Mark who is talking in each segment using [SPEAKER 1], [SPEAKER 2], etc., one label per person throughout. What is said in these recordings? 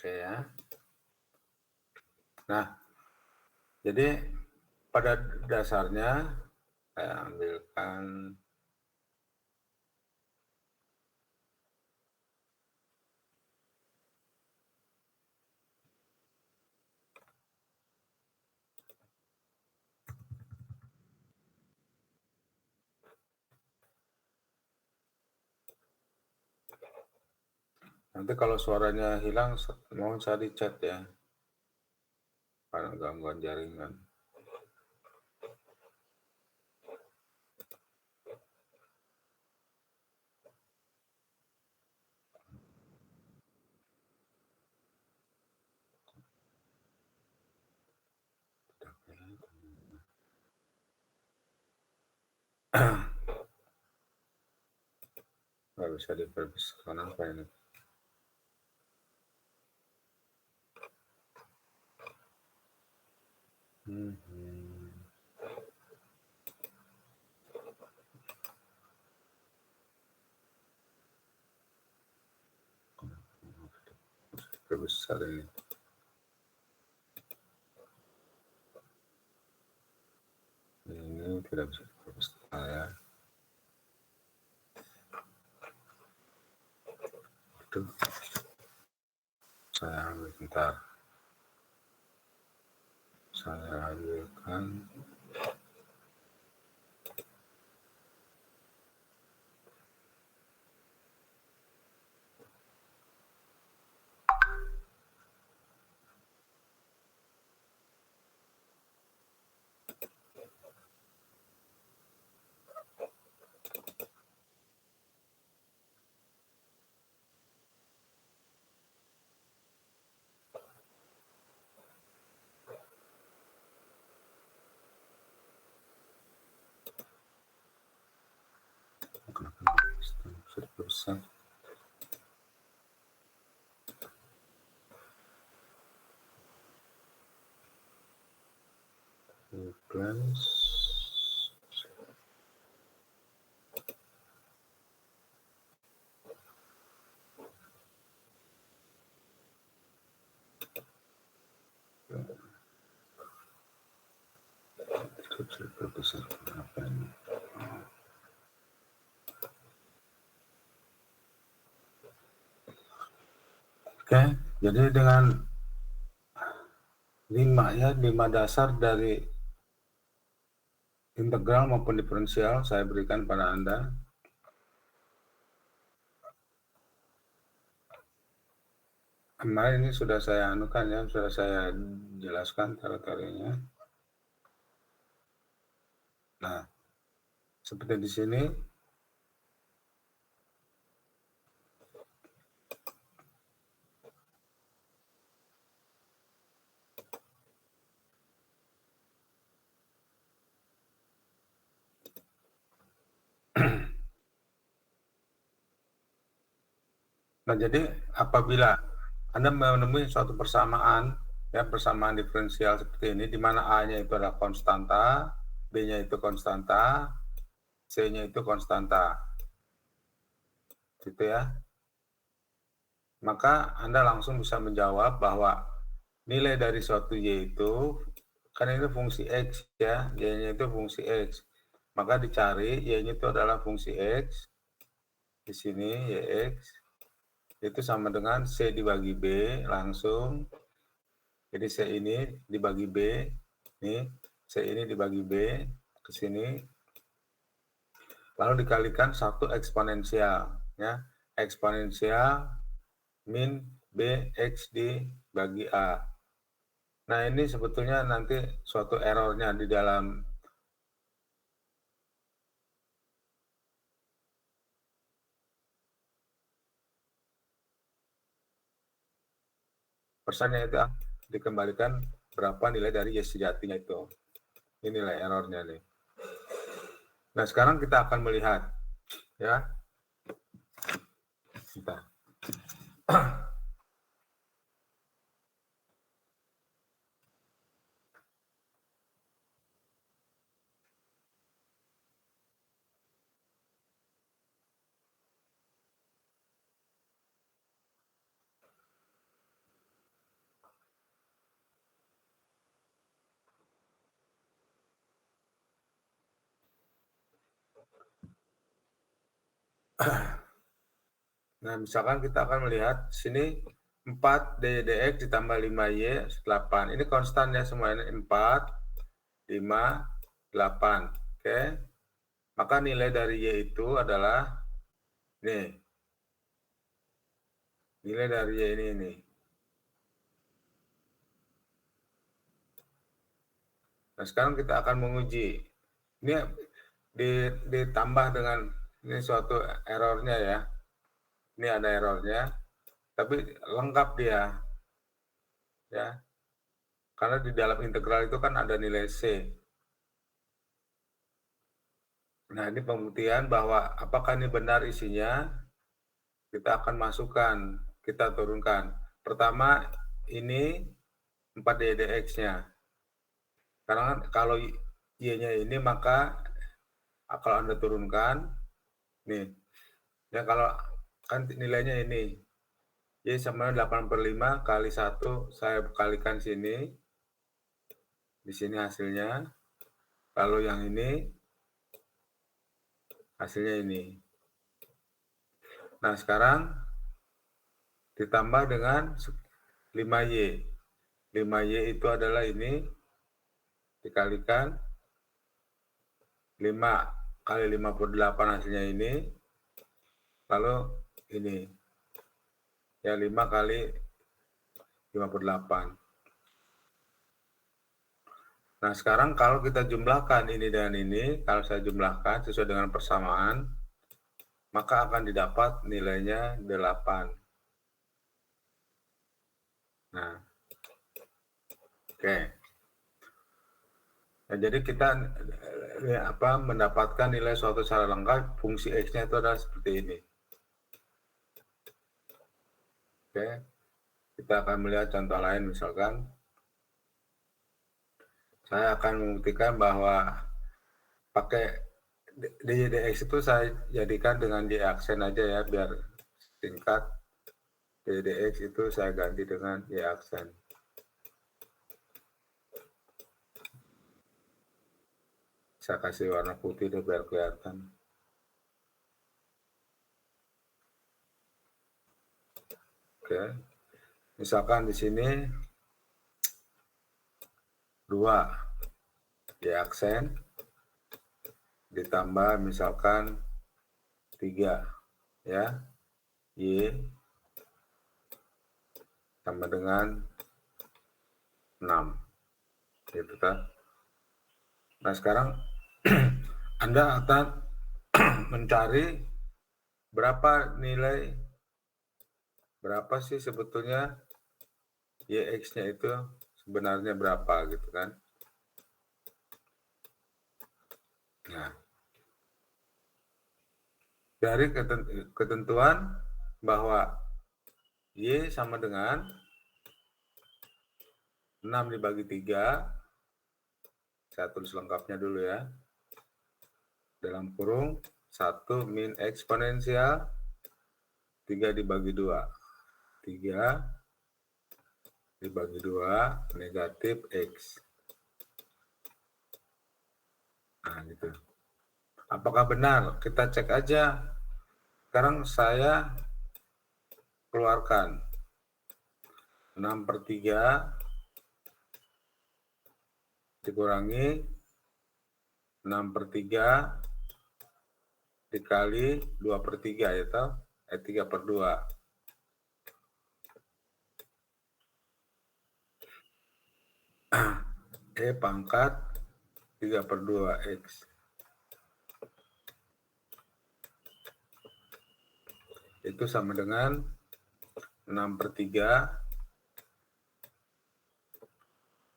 [SPEAKER 1] Oke ya. Nah, jadi pada dasarnya saya ambilkan nanti kalau suaranya hilang mohon saya di chat ya. Karena gangguan jaringan. Nggak bisa diperbisakan apa ini. Perbesar ini. Ini tidak bisa diperbesar ya. Itu saya ambil bentar. Saya ambilkan bisa diperbesar. Plans. Bisa diperbesar apa ini? Oke, jadi dengan 5 dasar dari integral maupun diferensial saya berikan pada Anda. Kemarin ini sudah saya anukan ya, sudah saya jelaskan teori-teorinya. Nah, seperti di sini. Nah, jadi apabila Anda menemui suatu persamaan, ya persamaan diferensial seperti ini, di mana A-nya itu adalah konstanta, B-nya itu konstanta, C-nya itu konstanta. Gitu ya. Maka Anda langsung bisa menjawab bahwa nilai dari suatu Y itu, kan ini fungsi X ya, Y-nya itu fungsi X. Maka dicari Y-nya itu adalah fungsi X, di sini YX, itu sama dengan C dibagi B langsung. Jadi C ini dibagi B, nih C ini dibagi B ke sini, lalu dikalikan 1 eksponensial, ya eksponensial min B X dibagi A. Nah ini sebetulnya nanti suatu errornya di dalam persennya itu dikembalikan berapa nilai dari Y sejatinya itu. Ini nilai errornya nih. Nah sekarang kita akan melihat ya. Kita. Nah, misalkan kita akan melihat sini 4 dx ditambah 5y 8. Ini konstan ya semuanya, 4, 5, 8. Oke. Maka nilai dari y itu adalah nih. Nilai dari y ini. Nah, sekarang kita akan menguji. Ini ditambah dengan ini suatu errornya ya. Ini ada errornya, tapi lengkap dia. Ya. Karena di dalam integral itu kan ada nilai C. Nah, ini pembuktian bahwa apakah ini benar isinya, kita akan masukkan, kita turunkan. Pertama, ini 4 dx-nya. Karena kalau y-nya ini, maka kalau Anda turunkan, nih, ya kalau kan nilainya ini, y sama 8/5 kali 1, saya kalikan sini, di sini hasilnya, lalu yang ini, hasilnya ini. Nah, sekarang ditambah dengan 5y. 5y itu adalah ini, dikalikan 5 kali 58 hasilnya ini, lalu ini, ya 5 kali 58. Nah, sekarang kalau kita jumlahkan ini dengan ini, kalau saya jumlahkan sesuai dengan persamaan, maka akan didapat nilainya 8. Nah, oke. Nah, jadi kita mendapatkan nilai suatu secara lengkap, fungsi X-nya itu adalah seperti ini. Oke. Kita akan melihat contoh lain, misalkan saya akan membuktikan bahwa pakai dx itu saya jadikan dengan y aksen aja ya, biar singkat. Dx itu saya ganti dengan y aksen. Saya kasih warna putih deh biar kelihatan. Oke. Misalkan di sini 2 y aksen ditambah misalkan 3 ya, y sama dengan 6 gitu kan. Nah, sekarang Anda akan mencari berapa sih sebetulnya YX-nya itu sebenarnya berapa gitu kan. Nah, dari ketentuan bahwa Y sama dengan 6 dibagi 3, saya tulis lengkapnya dulu ya, dalam kurung 1 min eksponensial 3 dibagi 2, 3 dibagi 2 negatif X. Nah, gitu. Apakah benar? Kita cek aja. Sekarang saya keluarkan 6/3 dikurangi 6/3 dikali 2/3 ya toh, 3/2. E pangkat 3/2 X. Itu sama dengan 6/3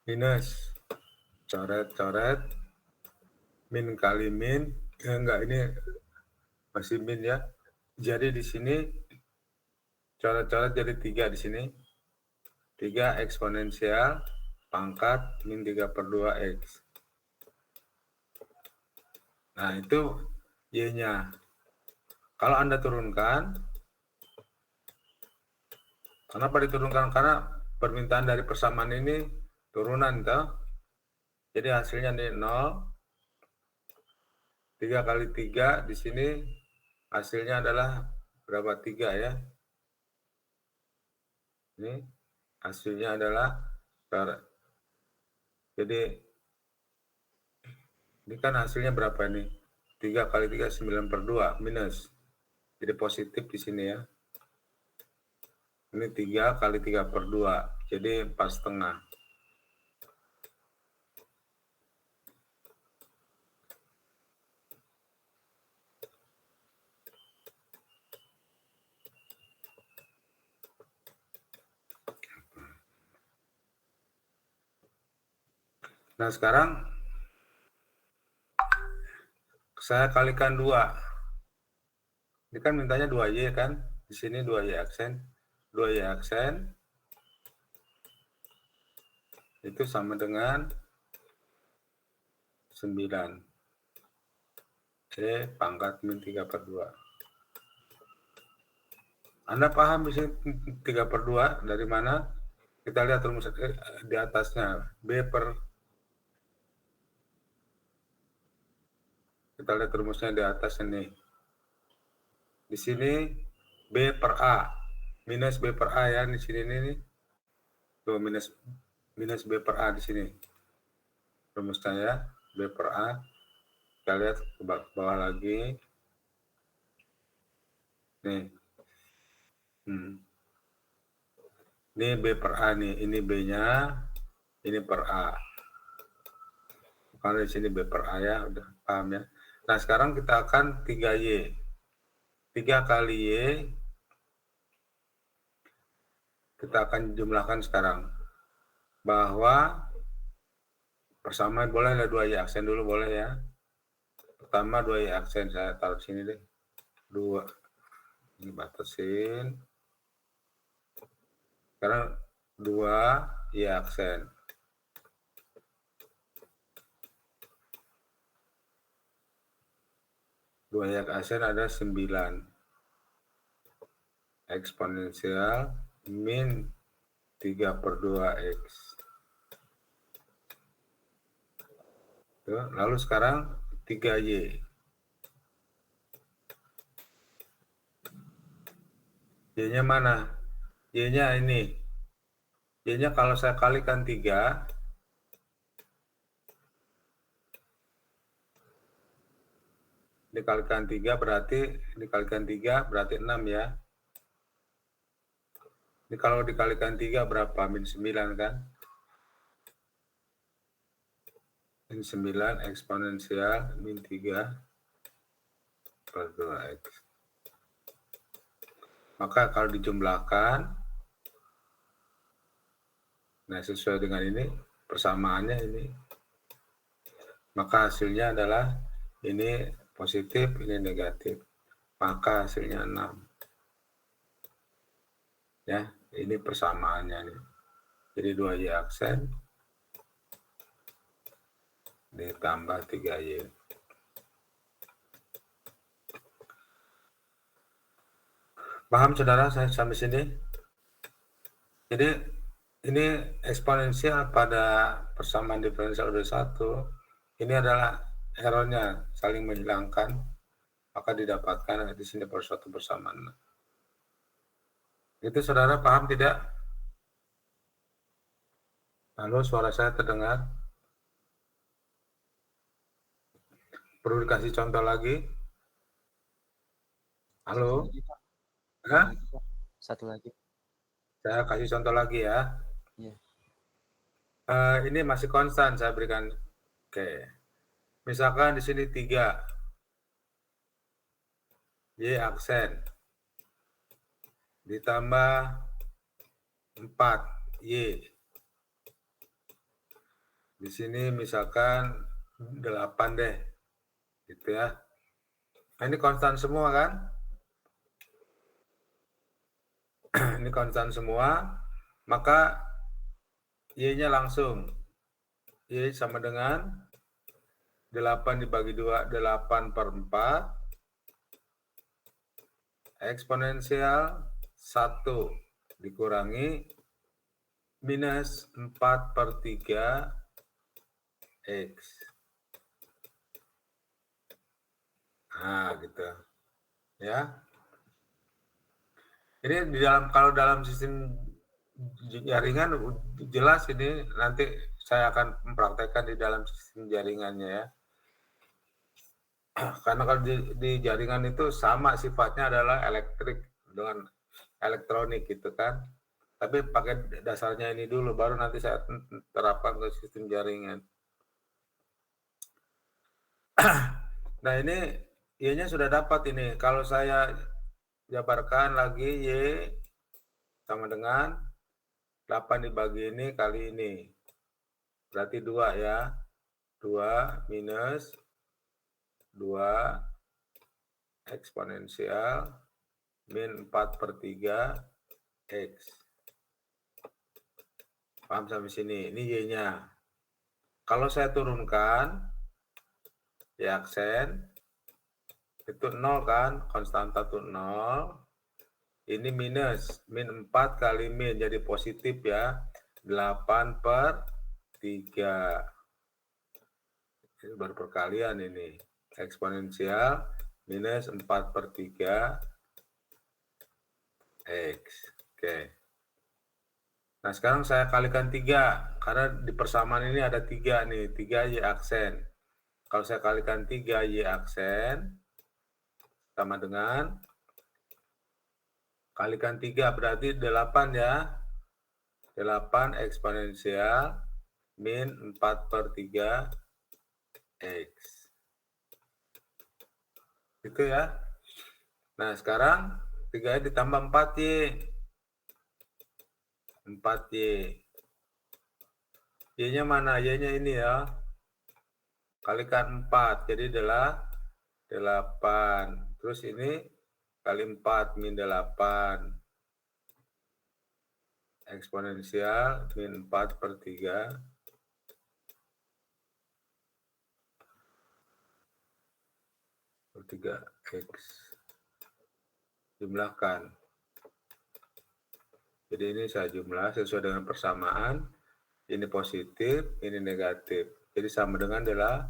[SPEAKER 1] minus coret-coret min kali min, enggak, ini masih min ya. Jadi di sini coret-coret jadi 3 di sini. 3 eksponensial pangkat min 3/2 X. Nah, itu Y-nya. Kalau Anda turunkan, kenapa diturunkan? Karena permintaan dari persamaan ini turunan toh. Jadi hasilnya nih 0. 3 kali 3 di sini hasilnya adalah berapa? 3 ya. Ini hasilnya adalah, jadi ini kan hasilnya berapa nih? 3 kali 3, 9/2, minus. Jadi positif di sini ya. Ini 3 kali 3/2, jadi 4,5. Nah, sekarang saya kalikan 2. Ini kan mintanya 2Y kan? Di sini 2Y aksen. 2Y aksen itu sama dengan 9. Pangkat min 3/2. Anda paham di sini 3/2 dari mana? Kita lihat rumus di atasnya. Kita lihat rumusnya di atas ini. Di sini B per A. Minus B per A ya. Di sini ini. Tuh, minus B per A di sini. Rumusnya ya. B per A. Kita lihat ke bawah lagi. Nih. Ini B per A nih. Ini B-nya. Ini per A. Kalau di sini B per A ya. Udah paham ya. Nah, sekarang kita akan 3Y. 3 kali Y. Kita akan jumlahkan sekarang. Bahwa persamaan boleh ada 2Y aksen dulu boleh ya. Pertama 2Y aksen. Saya taruh sini deh. 2. Ini batasin. Sekarang 2Y aksen. 2Y aksen ada 9. Eksponensial min 3/2X. Tuh, lalu sekarang 3Y. Y-nya mana? Y-nya ini. Y-nya kalau saya kalikan 3, dikalikan 3 berarti 6 ya. Ini kalau dikalikan 3 berapa? Min 9 kan? Min 9 eksponensial min 3/2X. Maka kalau dijumlahkan, nah sesuai dengan ini, persamaannya ini. Maka hasilnya adalah ini positif, ini negatif. Maka hasilnya 6. Ya, ini persamaannya nih. Jadi 2Y aksen ditambah 3Y. Paham saudara saya sampai sini? Jadi ini eksponensial pada persamaan diferensial order 1. Ini adalah errornya saling menghilangkan, maka didapatkan di sini suatu persamaan. Itu saudara paham tidak? Halo, suara saya terdengar? Perlu dikasih contoh lagi? Halo? Hah?
[SPEAKER 2] Satu lagi.
[SPEAKER 1] Saya kasih contoh lagi ya.
[SPEAKER 2] Iya.
[SPEAKER 1] Ini masih konstan saya berikan. Oke. Misalkan di sini 3. Y aksen. Ditambah 4 Y. Di sini misalkan 8 deh. Gitu ya. Nah, ini konstan semua kan? Ini konstan semua, maka Y-nya langsung. Y sama dengan 8 dibagi 2, 8/4. Eksponensial 1 dikurangi minus 4/3 X. Nah, gitu. ya. Ini di dalam, kalau dalam sistem jaringan jelas, ini nanti saya akan mempraktekkan di dalam sistem jaringannya ya. Karena kalau di jaringan itu sama sifatnya adalah elektrik dengan elektronik gitu kan. Tapi pakai dasarnya ini dulu, baru nanti saya terapkan ke sistem jaringan. Nah ini Y-nya sudah dapat ini. Kalau saya jabarkan lagi Y sama dengan 8 dibagi ini kali ini. Berarti 2 ya. 2 minus 2 eksponensial min 4/3 X. Paham sampai sini? Ini Y-nya. Kalau saya turunkan, Y aksen, itu 0 kan, konstanta itu 0. Ini minus, min 4 kali min, jadi positif ya. 8/3. Ini baru perkalian ini. Eksponensial minus 4/3 X. Oke. Nah, sekarang saya kalikan 3. Karena di persamaan ini ada 3 nih. 3 Y aksen. Kalau saya kalikan 3 Y aksen, sama dengan, kalikan 3 berarti 8 ya. 8 eksponensial min 4/3 X. Gitu ya. Nah, sekarang 3 ditambah 4Y. 4Y. Y-nya mana? Y-nya ini ya. Kalikan 4. Jadi adalah 8. Terus ini kali 4 min 8. Eksponensial min 4/3 X. Jumlahkan. Jadi ini saya jumlah sesuai dengan persamaan. Ini positif, ini negatif. Jadi sama dengan adalah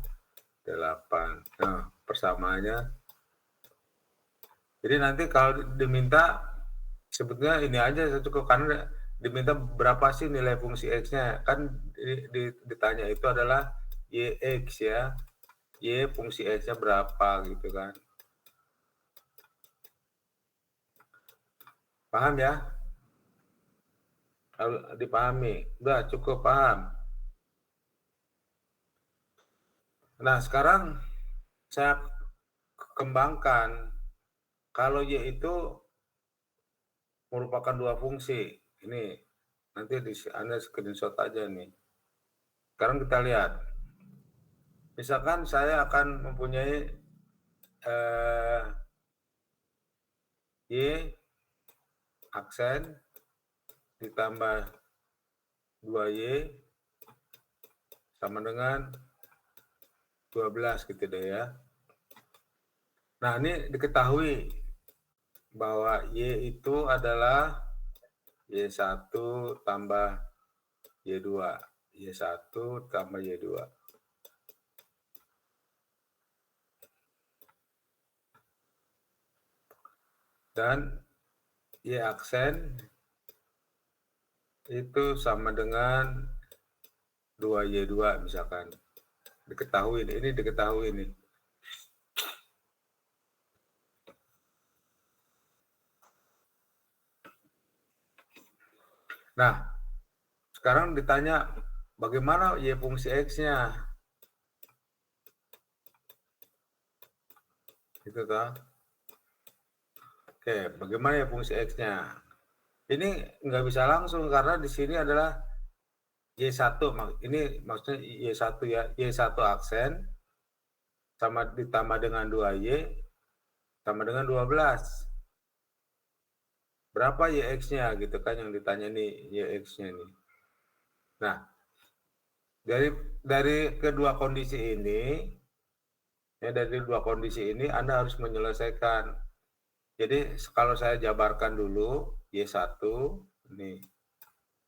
[SPEAKER 1] 8. Nah, persamaannya. Jadi nanti kalau diminta, sebetulnya ini aja cukup, karena diminta berapa sih nilai fungsi X-nya. Kan ditanya itu adalah YX ya. Y fungsi X-nya berapa gitu kan. Paham ya? Kalau dipahami. Udah cukup paham. Nah, sekarang saya kembangkan. Kalau Y itu merupakan 2 fungsi. Ini nanti Anda screenshot aja nih. Sekarang kita lihat. Misalkan saya akan mempunyai Y aksen ditambah 2Y sama dengan 12 gitu deh ya. Nah, ini diketahui bahwa Y itu adalah Y1 tambah Y2. Y1 tambah Y2. Dan Y aksen itu sama dengan 2Y2 misalkan. Diketahui, ini diketahui nih. Nah, sekarang ditanya bagaimana Y fungsi X-nya. Gitu toh. Oke, bagaimana ya fungsi X-nya? Ini nggak bisa langsung karena di sini adalah Y1. Ini maksudnya Y1 ya. Y1 aksen sama ditambah dengan 2Y sama dengan 12. Berapa YX-nya gitu kan yang ditanya nih, YX-nya nih. Nah, dari kedua kondisi ini, ya dari dua kondisi ini Anda harus menyelesaikan. Jadi kalau saya jabarkan dulu Y1 nih,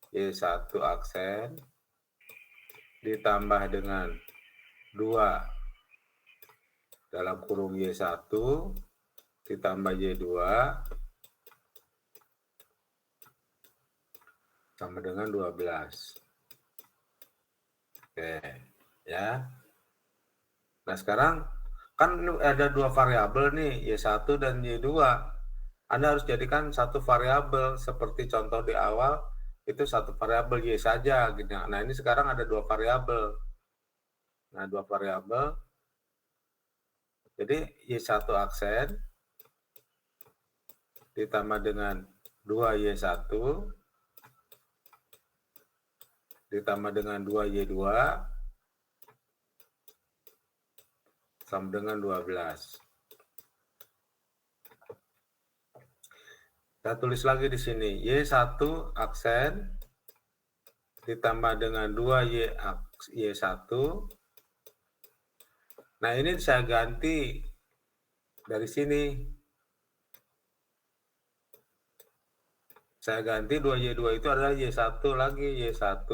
[SPEAKER 1] Y1 aksen ditambah dengan 2 dalam kurung Y1 ditambah Y2 sama dengan 12. Oke, ya. Nah, sekarang kan ada dua variabel nih, Y1 dan Y2. Anda harus jadikan satu variabel seperti contoh di awal itu satu variabel Y saja gitu. Nah, ini sekarang ada dua variabel. Nah, dua variabel. Jadi Y1 aksen ditambah dengan 2Y1 ditambah dengan 2Y2 sama dengan 12. Kita tulis lagi di sini, Y1 aksen ditambah dengan 2Y1. Nah, ini saya ganti dari sini. Saya ganti 2Y2 itu adalah Y1 lagi, Y1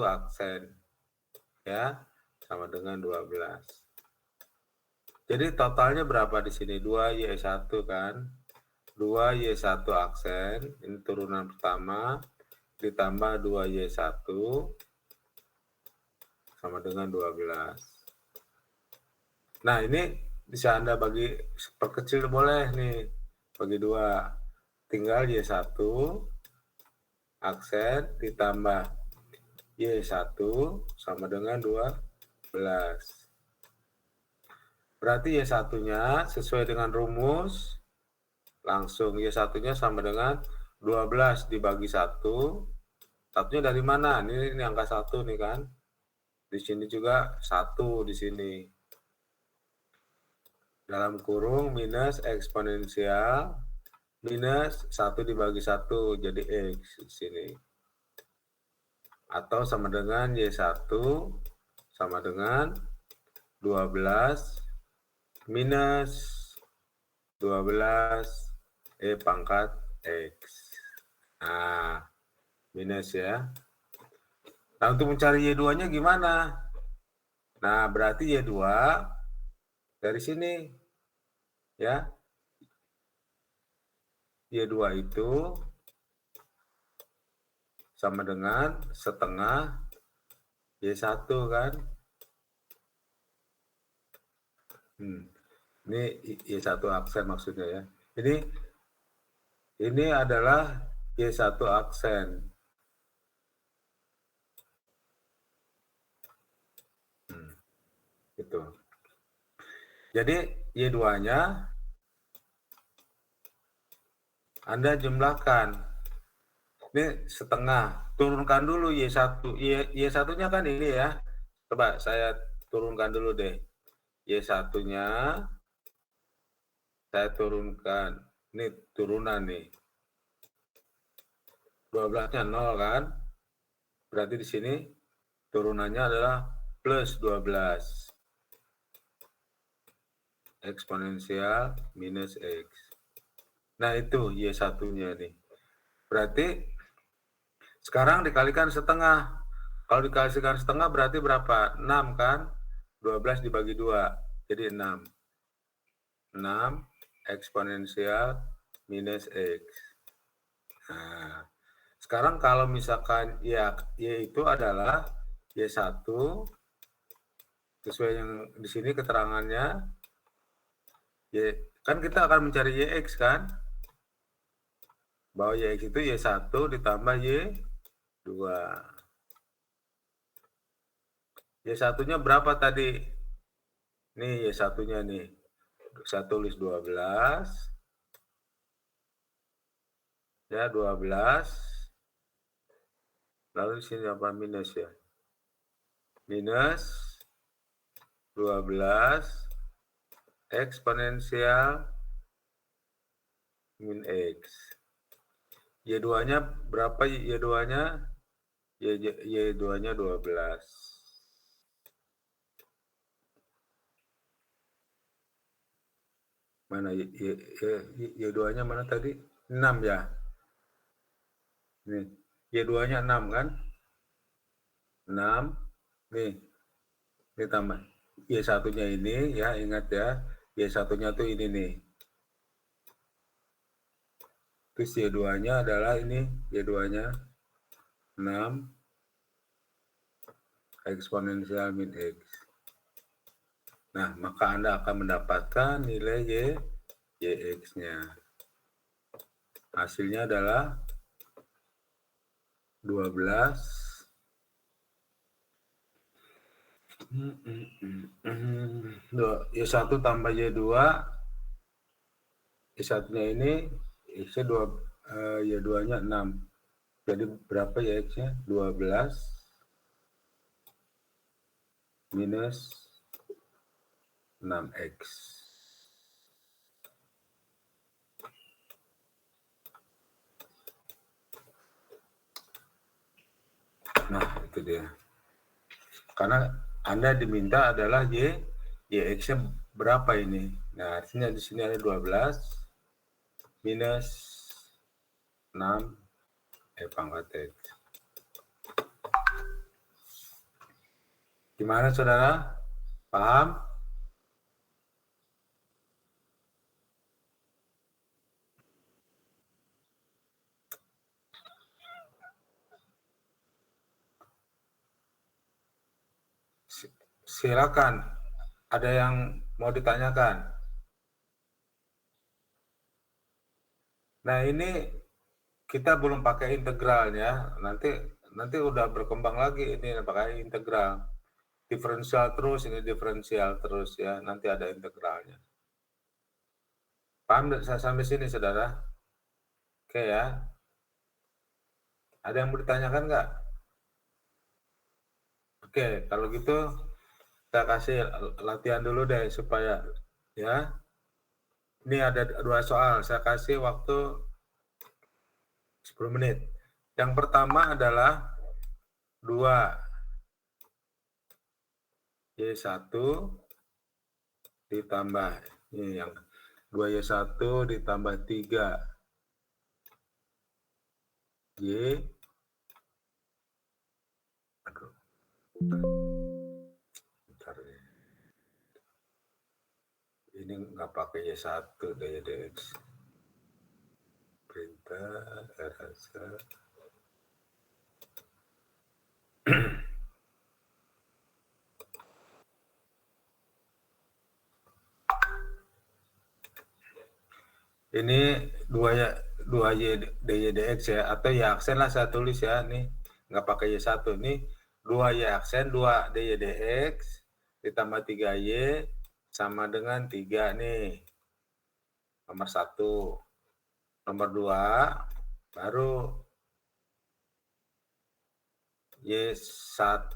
[SPEAKER 1] aksen. Ya, sama dengan 12. Jadi totalnya berapa di sini? 2Y1 kan? 2Y1 aksen, ini turunan pertama, ditambah 2Y1 sama dengan 12. Nah, ini bisa Anda bagi perkecil boleh nih, bagi 2. Tinggal Y1 aksen ditambah Y1 sama dengan 12. Berarti Y1-nya sesuai dengan rumus, langsung Y1-nya sama dengan 12 dibagi 1. Satunya dari mana? Ini angka 1 nih kan. Di sini juga 1 di sini. Dalam kurung minus eksponensial minus 1 dibagi 1 jadi X di sini. Atau sama dengan Y1 sama dengan 12 minus 12 pangkat X. Nah, minus ya. Nah, untuk mencari Y2-nya gimana? Nah, berarti Y2 dari sini. Ya. Y2 itu sama dengan setengah Y1 kan. Ini Y1 aksen maksudnya ya. Ini adalah Y1 aksen. Gitu. Jadi Y2-nya Anda jumlahkan. Ini setengah. Turunkan dulu Y1. Y1-nya kan ini ya. Coba saya turunkan dulu deh. Y1-nya saya turunkan. Ini turunan nih. 12-nya 0 kan? Berarti di sini turunannya adalah plus 12. Eksponensial minus X. Nah, itu Y1-nya nih. Berarti sekarang dikalikan setengah. Kalau dikalikan setengah berarti berapa? 6 kan? 12 dibagi 2. Jadi 6. 6 eksponensial minus X. Nah, sekarang kalau misalkan Y itu adalah Y1 sesuai yang di sini keterangannya, kan kita akan mencari YX kan? Bahwa YX itu Y1 ditambah Y2. Y1-nya berapa tadi? Nih Y1-nya nih. Saya tulis 12. Ya, 12. Lalu di sini apa minus ya? Minus 12 eksponensial min X. Y2-nya berapa? Y2-nya? Y2-nya 12. Mana Y2-nya mana tadi? 6 ya? Nih, Y2-nya 6 kan? 6. Nih tambah Y1-nya ini ya, ingat ya. Y1-nya tuh ini nih. Terus Y2-nya adalah ini, Y2-nya 6 eksponensial min X. Nah, maka Anda akan mendapatkan nilai YX-nya. Hasilnya adalah 12 Y1 tambah Y2, Y1-nya ini X-nya Y2-nya 6. Jadi berapa ya X-nya? 12 minus 6X. Nah, itu dia. Karena Anda diminta adalah YX-nya berapa ini? Nah, artinya di sini ada 12 minus 6 pangkat X. Gimana, saudara? Paham? Silakan. Ada yang mau ditanyakan? Nah, ini kita belum pakai integralnya. Nanti udah berkembang lagi ini pakai integral. Diferensial terus, ini diferensial terus ya. Nanti ada integralnya. Paham sampai sini, saudara? Oke ya. Ada yang mau ditanyakan nggak? Oke, kalau gitu kita kasih latihan dulu deh supaya ya. Ini ada 2 soal. Saya kasih waktu 10 menit. Yang pertama adalah 2 Y1 ditambah ini yang 2Y1 ditambah 3 Y. Aduh. Bentar ya. Ini nggak pakai Y1 DX. Perintah rasa. Ini 2Y DX ya, atau Y aksen lah saya tulis ya, nih nggak pakai Y1. Nih 2Y aksen, 2 DX ditambah 3Y sama dengan 3 nih. Nomor 1. Nomor 2 baru Y1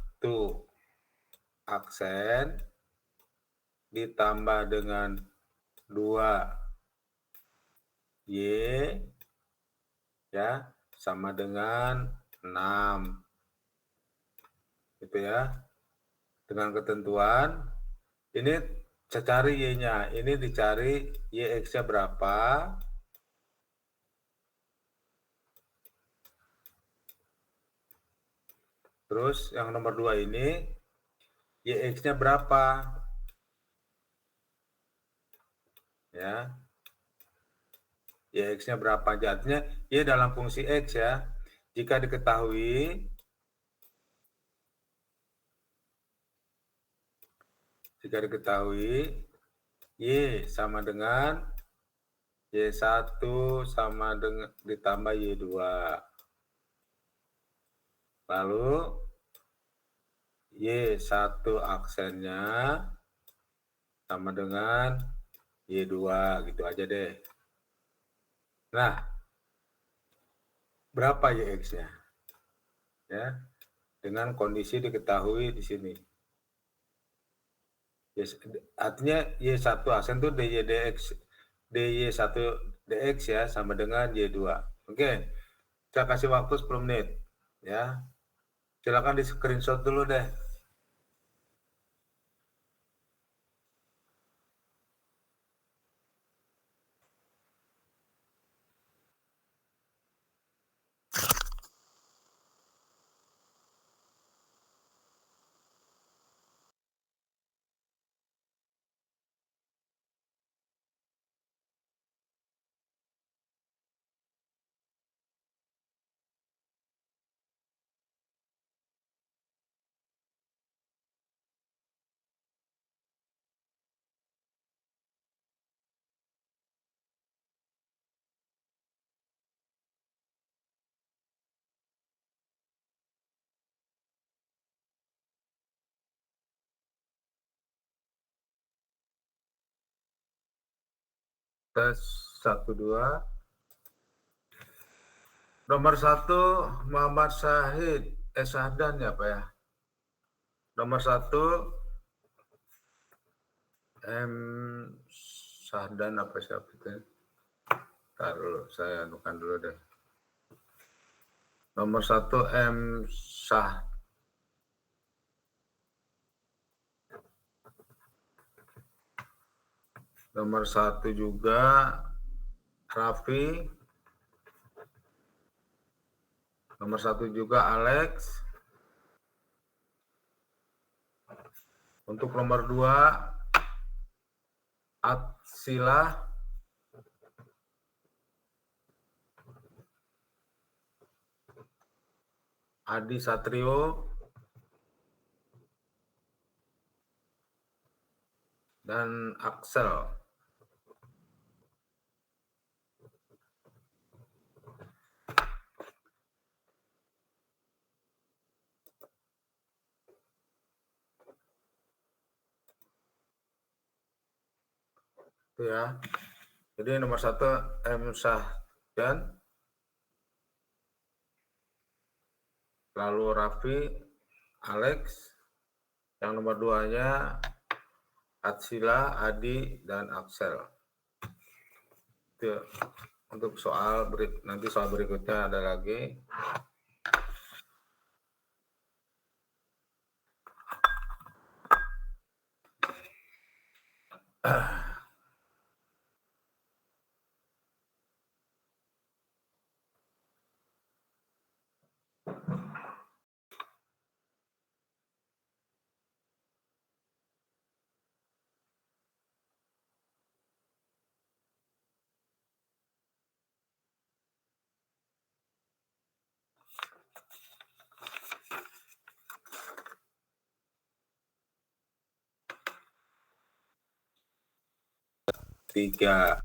[SPEAKER 1] aksen ditambah dengan 2 Y ya sama dengan 6. Gitu ya. Dengan ketentuan ini saya cari Y-nya. Ini dicari YX-nya berapa. Terus yang nomor 2 ini YX-nya berapa? Ya. YX-nya berapa? Artinya Y dalam fungsi X ya. Jika diketahui Y sama dengan Y1 sama dengan ditambah Y2. Lalu Y1 aksennya sama dengan Y2, gitu aja deh. Nah, berapa YX-nya? Ya, dengan kondisi diketahui di sini. Artinya Y1 aksen itu DY1 DX ya, sama dengan Y2. Oke, saya kasih waktu 10 menit. Ya, silakan di screenshot dulu deh. Tes 1, 2. Nomor 1 Muhammad Syahid. Syahdan ya Pak ya. Nomor 1 M Syahdan apa siapa itu? Taruh saya anukan dulu deh. Nomor 1 M Syah. Nomor 1 juga Raffi. Nomor 1 juga Alex. Untuk nomor 2 Atsila. Adi Satrio. Dan Axel. Itu ya. Jadi nomor 1 M Syahdan. Lalu Raffi, Alex. Yang nomor 2-nya Atsila, Adi, dan Axel. Itu untuk nanti soal berikutnya ada lagi. Tiga.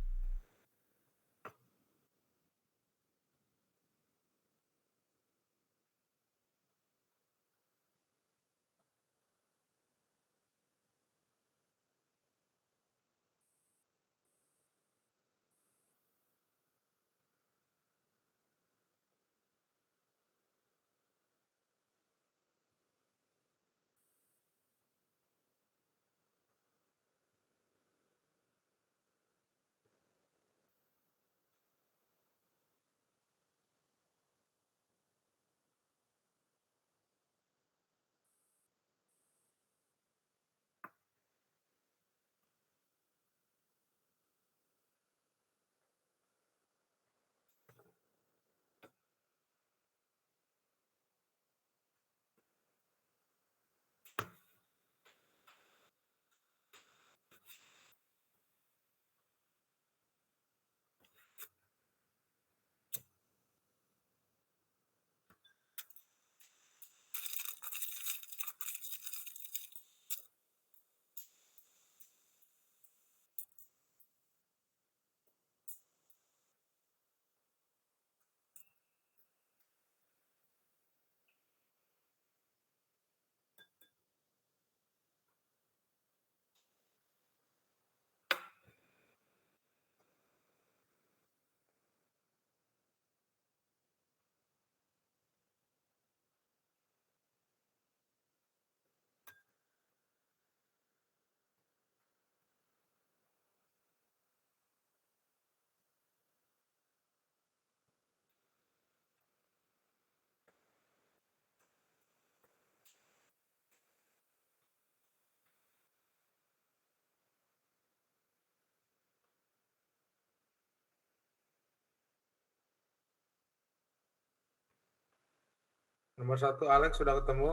[SPEAKER 1] Nomor 1 Alex sudah ketemu?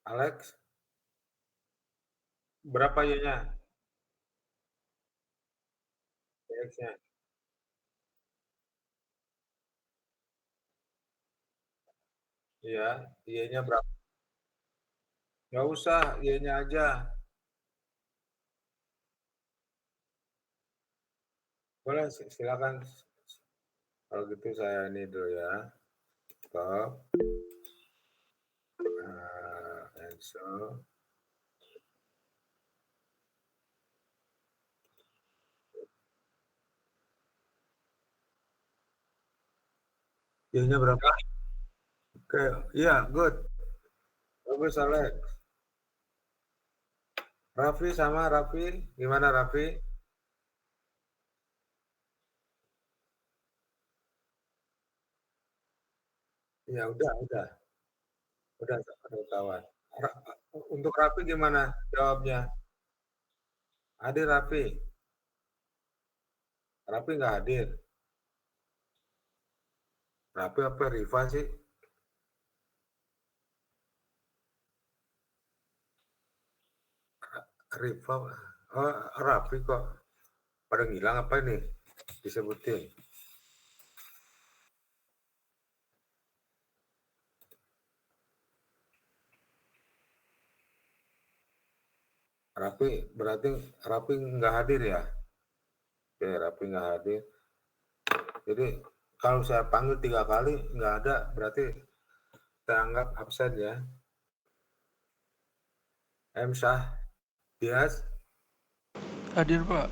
[SPEAKER 1] Alex, berapa Y-nya? X-nya. Iya, Y-nya berapa? Nggak usah, Y-nya aja. Boleh, silakan. Kalau gitu saya ini dulu ya. Stop. Cancel. Y-nya berapa? Oke, iya, good. Bagus, Alex. Raffi sama Raffi, gimana Raffi? Ya udah kawan. Untuk Raffi gimana jawabnya? Hadir Raffi? Raffi nggak hadir. Raffi apa Riva sih? Riva, oh, Raffi kok pada ngilang apa ini disebutin? Raffi berarti Raffi nggak hadir ya? Oke, Raffi nggak hadir. Jadi kalau saya panggil 3 kali nggak ada, berarti saya anggap absen ya. Syah Dias,
[SPEAKER 2] Hadir Pak.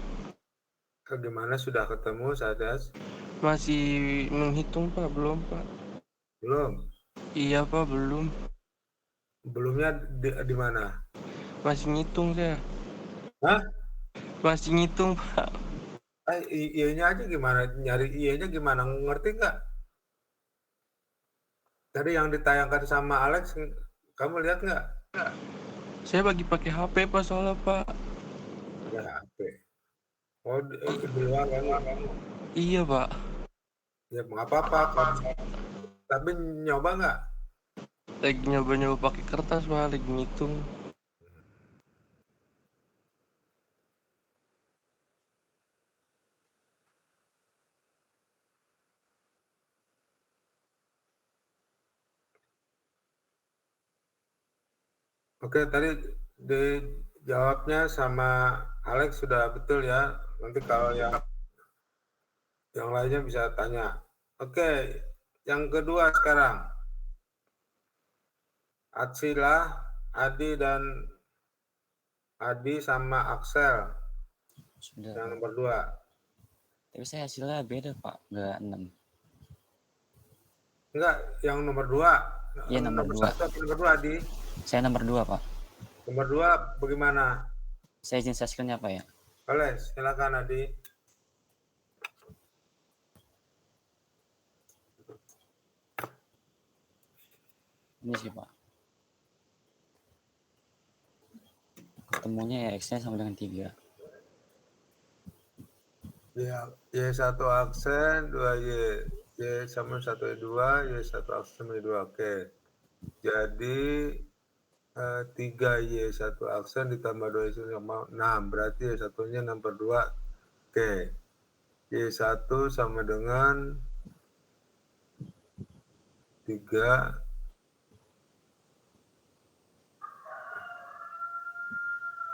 [SPEAKER 1] gimana sudah ketemu Sadas?
[SPEAKER 2] Masih menghitung Pak, belum Pak.
[SPEAKER 1] Belum.
[SPEAKER 2] Iya Pak, belum.
[SPEAKER 1] Belumnya di mana?
[SPEAKER 2] Masih ngitung saya.
[SPEAKER 1] Hah?
[SPEAKER 2] Masih ngitung Pak.
[SPEAKER 1] Iya-nya aja gimana? Nyari iya-nya gimana? Ngerti nggak? Tadi yang ditayangkan sama Alex, kamu lihat nggak?
[SPEAKER 2] Saya lagi pakai HP Pak soalnya Pak.
[SPEAKER 1] Ada HP. Oh, di luar kamu.
[SPEAKER 2] Iya Pak.
[SPEAKER 1] Ya nggak apa-apa. Tapi nyoba nggak?
[SPEAKER 2] Lagi nyoba-nyoba pakai kertas Pak, lagi ngitung.
[SPEAKER 1] Oke, tadi dijawabnya sama Alex sudah betul ya. Nanti kalau yang lainnya bisa tanya. Oke, yang kedua sekarang. Atsila, Adi sama Axel.
[SPEAKER 3] Sudah.
[SPEAKER 1] Yang nomor 2.
[SPEAKER 3] Tapi saya hasilnya beda Pak, nggak 6.
[SPEAKER 1] Enggak, yang nomor 2.
[SPEAKER 3] Iya, nomor 2.
[SPEAKER 1] Nomor 2 Adi.
[SPEAKER 3] Saya nomor 2 Pak.
[SPEAKER 1] Nomor 2 bagaimana?
[SPEAKER 3] Saya izin hasilnya Pak ya.
[SPEAKER 1] Boleh, silakan Adi.
[SPEAKER 3] Ini sih Pak. Ketemunya ya X-nya sama dengan 3.
[SPEAKER 1] Ya, Y1 aksen, 2Y. Y sama 1Y2, Y1 aksen sama Y2. Oke. Jadi 3Y1 aksen ditambah 2Y sama 6. Berarti Y1-nya nomor 2. Oke. Y1 sama dengan 3.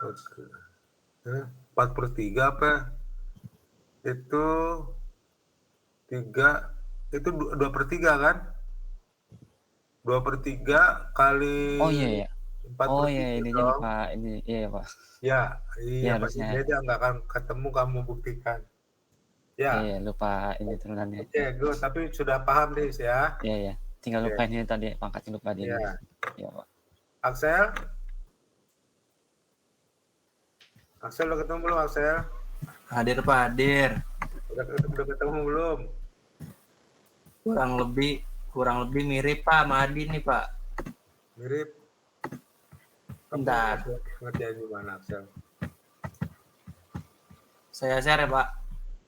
[SPEAKER 1] Oke. 4/3 apa? Itu 3, itu 2/3 kan? 2/3 kali.
[SPEAKER 3] Oh iya ya.
[SPEAKER 1] 4/3
[SPEAKER 3] oh iya, ini
[SPEAKER 1] dong.
[SPEAKER 3] Pak, ini iya Pak.
[SPEAKER 1] Ya, iya pasti
[SPEAKER 3] harusnya.
[SPEAKER 1] beda, nggak akan ketemu kamu buktikan. Ya.
[SPEAKER 3] Iya, lupa ini turunannya.
[SPEAKER 1] Oke, good. Tapi sudah paham deh ya.
[SPEAKER 3] Iya. Tinggal lupain ini tadi, pangkatnya lupa dia.
[SPEAKER 1] Iya.
[SPEAKER 3] Iya Pak.
[SPEAKER 1] Axel? Axel udah ketemu belum, Axel?
[SPEAKER 4] Hadir Pak, hadir.
[SPEAKER 1] Udah ketemu belum?
[SPEAKER 4] Kurang lebih mirip Pak sama Adi nih Pak.
[SPEAKER 1] Mirip.
[SPEAKER 4] Bentar.
[SPEAKER 1] Ngerjain di mana, Axel?
[SPEAKER 4] Saya share ya Pak.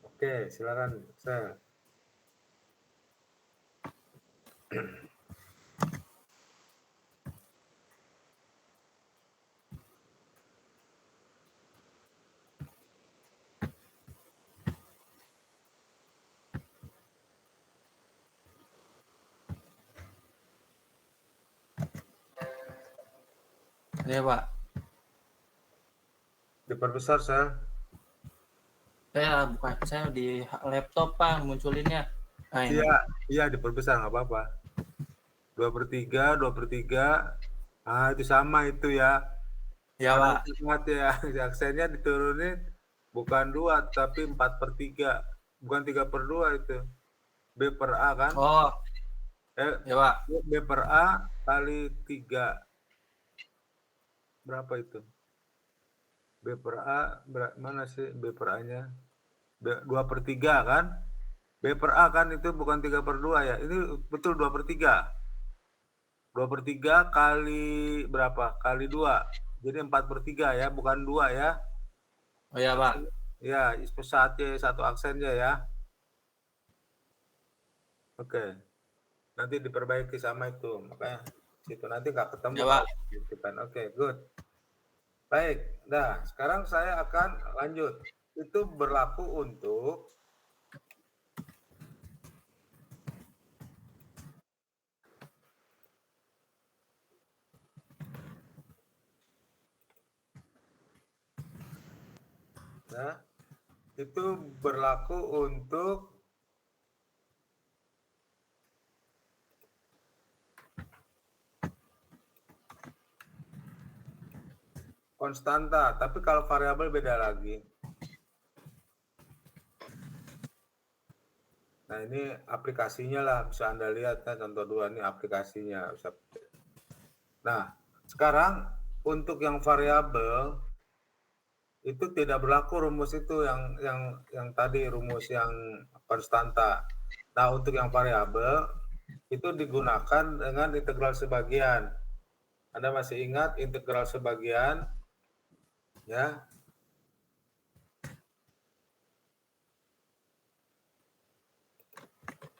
[SPEAKER 1] Oke, silakan, Axel.
[SPEAKER 4] Iya Pak.
[SPEAKER 1] Diperbesar, Sel.
[SPEAKER 4] Saya di laptop Pak munculinnya. Nah,
[SPEAKER 1] iya diperbesar nggak apa-apa. 2/3, 2/3. Ah, itu sama itu ya.
[SPEAKER 4] Ya Pak.
[SPEAKER 1] Ya, aksennya diturunin bukan 2 tapi 4/3. Bukan 3/2 itu. B/A kan?
[SPEAKER 4] Oh, Ya Pak.
[SPEAKER 1] B per A kali 3. Berapa itu? B per A, mana sih B per A-nya? 2/3 kan? B per A kan itu bukan 3/2 ya. Ini betul 2/3. 2/3 kali berapa? Kali 2. Jadi 4/3 ya, bukan 2 ya.
[SPEAKER 4] Oh ya Pak.
[SPEAKER 1] Ya, satu aksennya ya. Oke. Nanti diperbaiki sama itu. Makanya situ nanti nggak ketemu.
[SPEAKER 4] Ya Pak.
[SPEAKER 1] Gitu kan. Oke, good. Baik. Nah, sekarang saya akan lanjut. Itu berlaku untuk itu berlaku untuk konstanta, tapi kalau variabel beda lagi. Nah, ini aplikasinya lah, bisa Anda lihat kan, contoh 2 ini aplikasinya. Nah, sekarang untuk yang variabel itu tidak berlaku rumus itu yang tadi, rumus yang konstanta. Nah, untuk yang variabel itu digunakan dengan integral sebagian. Anda masih ingat integral sebagian? Ya.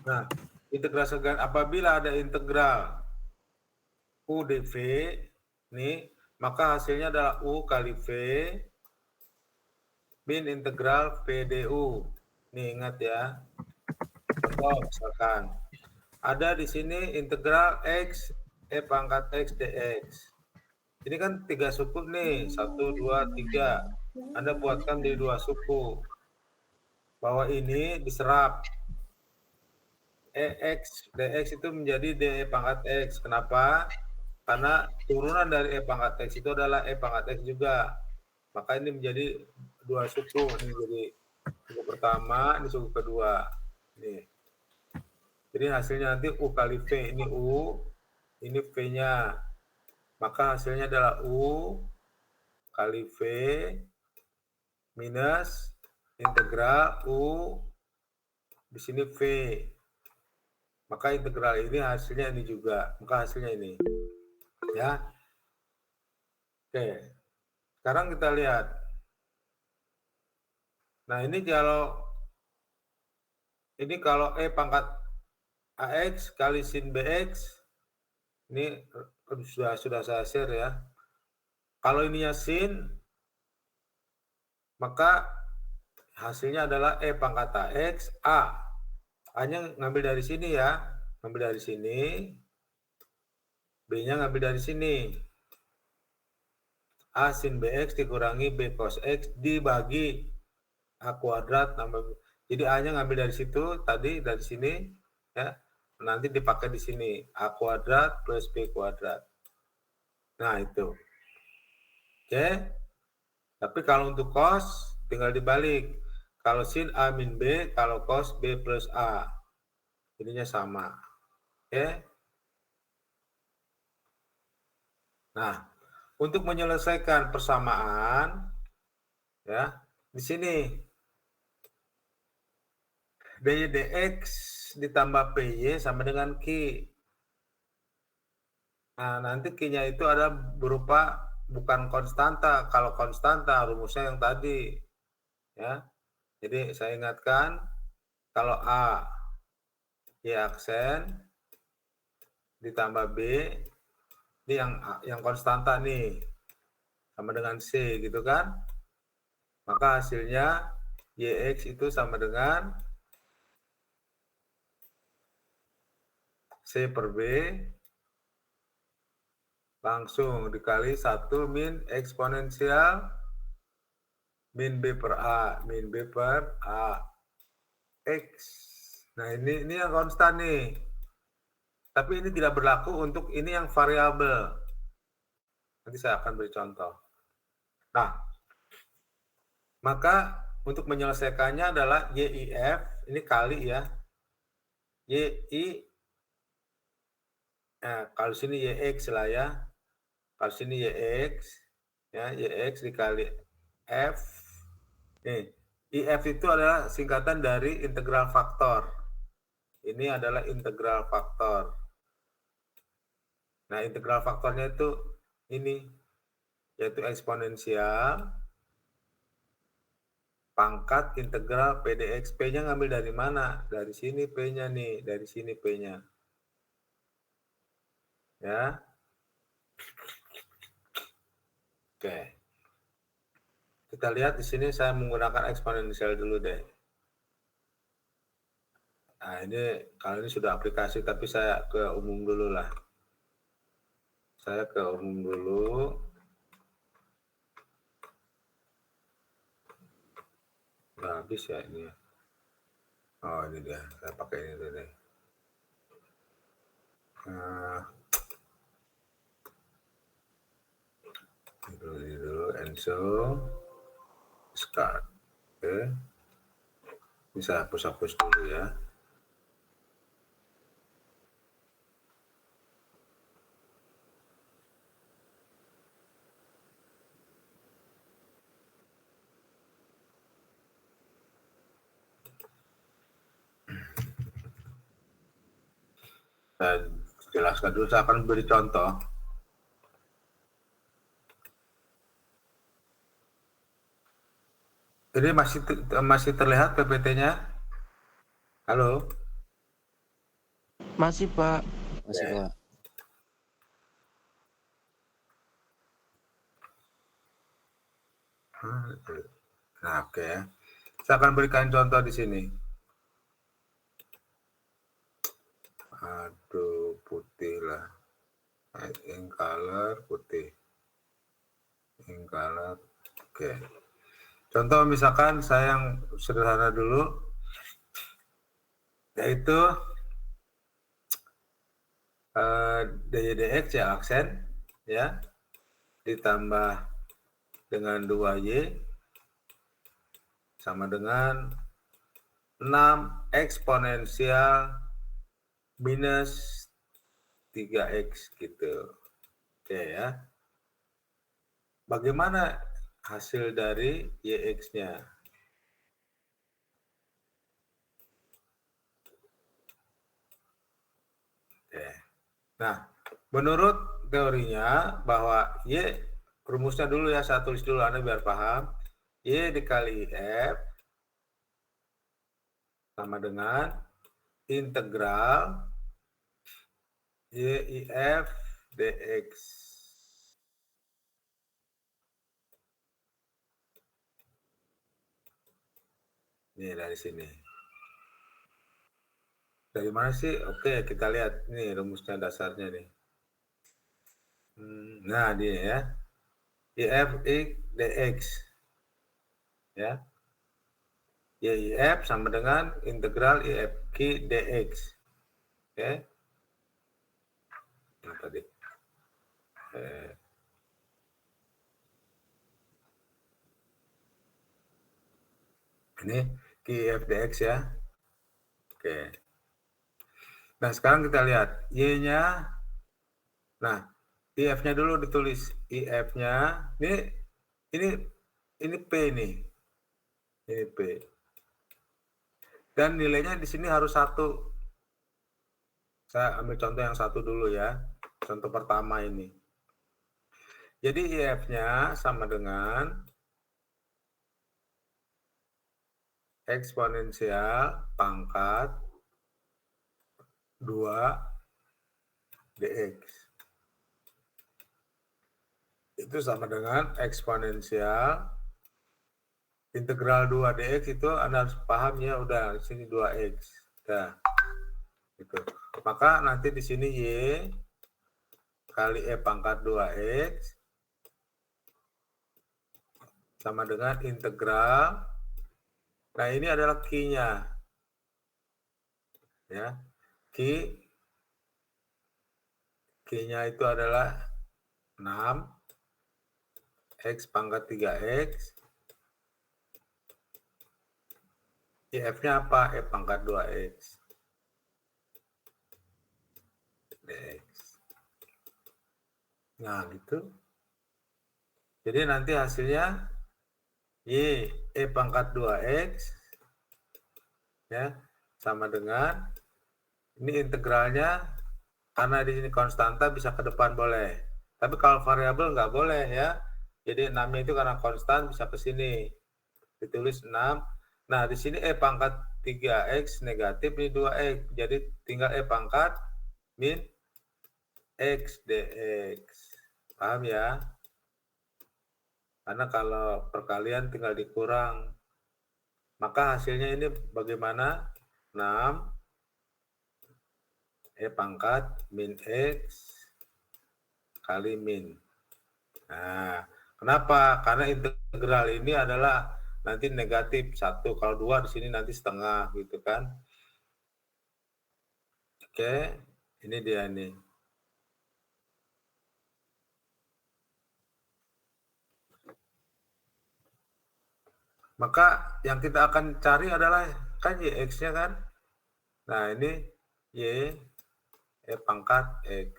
[SPEAKER 1] Nah, integral sebagian apabila ada integral U dV, nih, maka hasilnya adalah U kali V min integral V du. Nih, ingat ya. Contoh misalkan ada di sini integral X E pangkat X dx. Ini kan 3 suku nih, 1, 2, 3. Anda buatkan di 2 suku. Bahwa ini diserap. EX dx itu menjadi DE pangkat X. Kenapa? Karena turunan dari E pangkat X itu adalah E pangkat X juga. Maka ini menjadi 2 suku. Ini jadi suku pertama, ini suku kedua. Nih. Jadi hasilnya nanti U kali V. Ini U, ini V-nya. Maka hasilnya adalah U kali V minus integral U di sini V. Maka integral ini hasilnya ini juga. Maka hasilnya ini. Ya. Oke. Sekarang kita lihat. Nah, ini kalau E pangkat AX kali sin BX, ini sudah saya share ya. Kalau ininya sin, maka hasilnya adalah E pangkat AX A. A-nya ngambil dari sini ya. Ngambil dari sini. B-nya ngambil dari sini. A sin BX dikurangi B cos X dibagi A kuadrat. Jadi A-nya ngambil dari situ, tadi dari sini. Ya. Nanti dipakai di sini. A kuadrat plus B kuadrat. Nah, itu. Oke. Tapi kalau untuk cos, tinggal dibalik. Kalau sin A min B, kalau cos B plus A. Ininya sama. Oke. Nah, untuk menyelesaikan persamaan, ya, di sini dy dx ditambah py sama dengan q. Nah, nanti q-nya itu ada berupa bukan konstanta. Kalau konstanta rumusnya yang tadi, ya. Jadi saya ingatkan kalau A Y aksen ditambah B ini yang konstanta nih sama dengan C gitu kan. Maka hasilnya YX itu sama dengan C per B langsung dikali 1 min eksponensial min B per A, min B per A X. Nah, ini yang konstan nih. Tapi ini tidak berlaku untuk ini yang variabel. Nanti saya akan beri contoh. Nah, maka untuk menyelesaikannya adalah YIF, ini kali ya. YI Nah, kalau sini YX lah ya. Kalau sini YX, ya, YX dikali F. Nih, IF itu adalah singkatan dari integral faktor. Ini adalah integral faktor. Nah, integral faktornya itu ini, yaitu eksponensial pangkat integral P dx. P-nya ngambil dari mana? Dari sini P-nya nih, dari sini P-nya. Ya. Oke. Kita lihat di sini saya menggunakan eksponensial dulu deh. Nah, ini kalau ini sudah aplikasi, tapi saya ke umum dulu lah. Saya ke umum dulu. Udah habis ya ini. Oh, ini dia. Saya pakai ini dulu deh. Ini dulu, and so start. Oke. Bisa hapus-hapus dulu ya. Saya jelaskan dulu, saya akan beri contoh. Ini masih terlihat PPT-nya? Halo?
[SPEAKER 2] Masih, Pak.
[SPEAKER 3] Masih Pak.
[SPEAKER 1] Nah, oke ya. Saya akan berikan contoh di sini. Aduh, putih lah. Ink color putih. Ink color. Oke. Contoh misalkan saya yang sederhana dulu, yaitu dy dx ya, aksen ya, ditambah dengan 2y sama dengan 6 eksponensial minus 3x gitu. Oke ya. Bagaimana hasil dari YX-nya? Oke. Nah, menurut teorinya bahwa Y, rumusnya dulu ya, saya tulis dulu Anda biar paham. Y dikali F sama dengan integral YIF dx. Ini dari sini. Dari mana sih? Oke, kita lihat. Ini rumusnya dasarnya nih. Nah, dia ya. YIF dx. Ya. YIF sama dengan integral YIF dx. Oke. Nah, tadi. Ini YIF dx ya. Oke. Nah, sekarang kita lihat Y-nya. Nah, IF-nya dulu ditulis. IF-nya ini P nih. Ini P. Dan nilainya di sini harus 1. Saya ambil contoh yang 1 dulu ya. Contoh pertama ini. Jadi IF-nya sama dengan eksponensial pangkat 2 dx. Itu sama dengan eksponensial integral 2 dx. Itu Anda harus paham ya, udah di sini 2x. Nah, gitu. Maka nanti di sini Y kali E pangkat 2x sama dengan integral. Nah, ini adalah Q-nya. Ya. Q-nya itu adalah 6 x pangkat 3x. IF-nya apa? E pangkat 2x dx. Nah, gitu. Jadi nanti hasilnya Y E pangkat 2X ya sama dengan ini integralnya, karena di sini konstanta bisa ke depan boleh. Tapi kalau variabel nggak boleh ya. Jadi 6-nya itu karena konstan bisa ke sini. Ditulis 6. Nah, di sini E pangkat 3X negatif ini 2X. Jadi tinggal E pangkat min X dx. Paham ya? Karena kalau perkalian tinggal dikurang. Maka hasilnya ini bagaimana? 6 E pangkat min X kali min. Nah, kenapa? Karena integral ini adalah nanti negatif 1. Kalau 2 di sini nanti setengah gitu kan. Oke, ini dia nih. Maka yang kita akan cari adalah kan YX-nya kan. Nah, ini Y E pangkat X.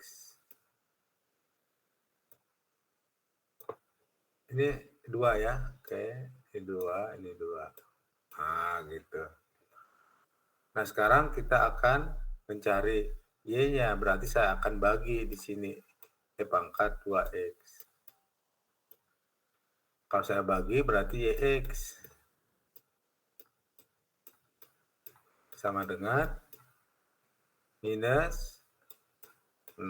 [SPEAKER 1] Ini 2 ya. Oke, ini 2, ini 2. Nah, gitu. Nah, sekarang kita akan mencari Y-nya. Berarti saya akan bagi di sini E pangkat 2X. Kalau saya bagi berarti YX sama dengan minus 6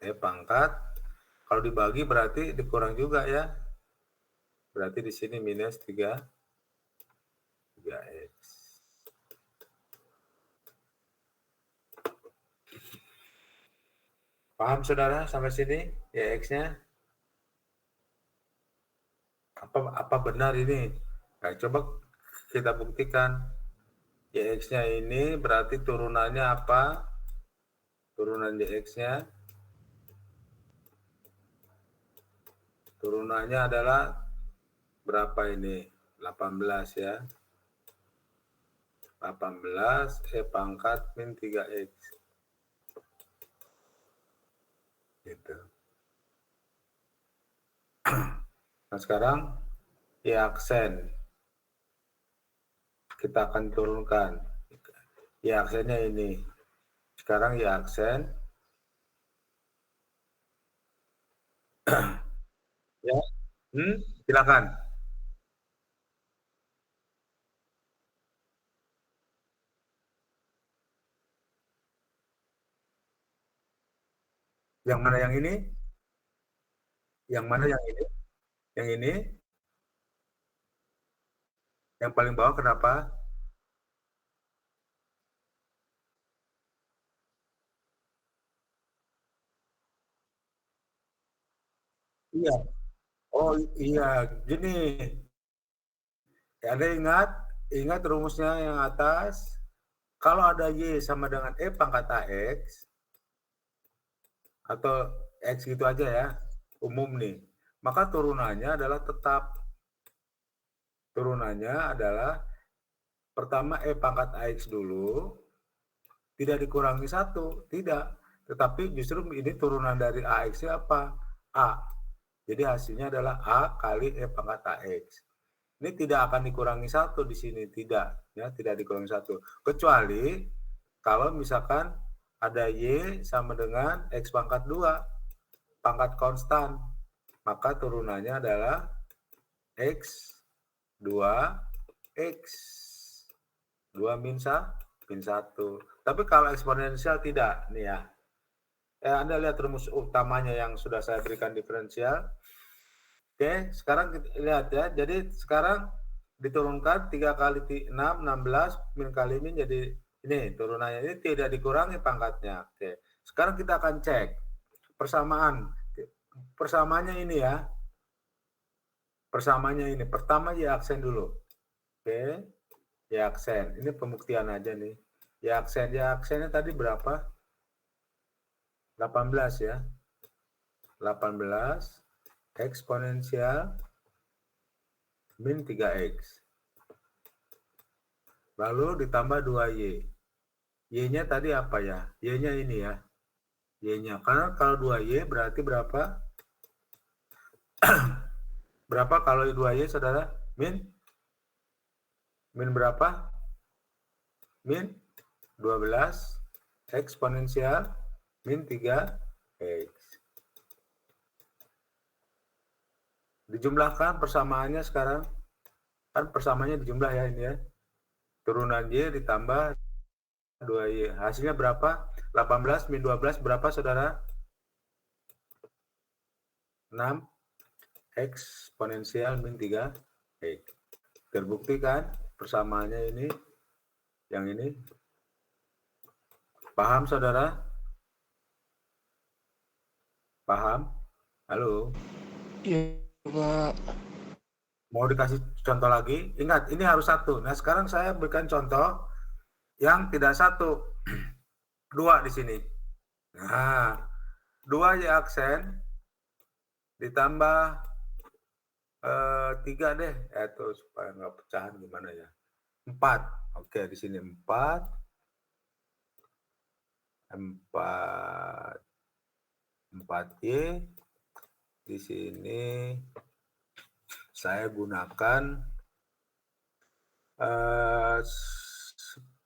[SPEAKER 1] E pangkat. Kalau dibagi berarti dikurang juga ya. Berarti di sini minus 3X. Paham saudara sampai sini ya X-nya? Apa benar ini? Nah, coba kita buktikan. YX-nya ini berarti turunannya apa? Turunan YX-nya. Turunannya adalah berapa ini? 18 ya. 18 E pangkat min 3X. Gitu. Nah, sekarang Y aksen. Kita akan turunkan. Y aksennya ini. Sekarang Y aksen. Ya. Silakan. Yang mana yang ini? Yang mana yang ini? Yang ini? Yang paling bawah kenapa? Iya. Oh iya, gini. Anda ingat rumusnya yang atas? Kalau ada Y sama dengan E pangkat AX, atau X gitu aja ya, umum nih. Maka turunannya adalah tetap. Turunannya adalah pertama E pangkat AX dulu, tidak dikurangi 1, tidak. Tetapi justru ini turunan dari AX-nya apa? A. Jadi hasilnya adalah A kali E pangkat AX. Ini tidak akan dikurangi 1 di sini, tidak. Ya, tidak dikurangi 1. Kecuali kalau misalkan ada Y sama dengan X pangkat 2, pangkat konstan. Maka turunannya adalah X 2X. 2 min 1. Tapi kalau eksponensial tidak, nih ya. Anda lihat rumus utamanya yang sudah saya berikan diferensial. Oke, sekarang kita lihat ya. Jadi sekarang diturunkan 3 kali 6, 16, min kali min jadi ini turunannya. Ini tidak dikurangi pangkatnya. Oke, sekarang kita akan cek persamaan. Persamaannya ini ya. Persamaannya ini. Pertama Y aksen dulu. Oke, Y aksen. Ini pembuktian aja nih. Y aksennya tadi berapa? 18 ya. 18 eksponensial min 3X. Lalu ditambah 2Y. Y-nya tadi apa ya? Y-nya ini ya. Y-nya. Karena kalau 2Y berarti berapa? Berapa kalau 2Y, saudara? Min berapa? Min 12 eksponensial min 3X. Dijumlahkan persamaannya sekarang. Kan persamaannya dijumlah ya ini ya. Turunan Y ditambah 2Y. Hasilnya berapa? 18 min 12 berapa, saudara? 6 eksponensial min 3X. Terbukti kan persamaannya ini? Yang ini? Paham, saudara? Paham? Halo?
[SPEAKER 2] Iya, Pak.
[SPEAKER 1] Mau dikasih contoh lagi? Ingat, ini harus satu. Nah, sekarang saya berikan contoh yang tidak satu. 2 di sini. Nah, 2Y aksen ditambah 3 deh. Itu supaya nggak pecahan gimana ya. 4. Oke, di sini 4. 4Y. Di sini saya gunakan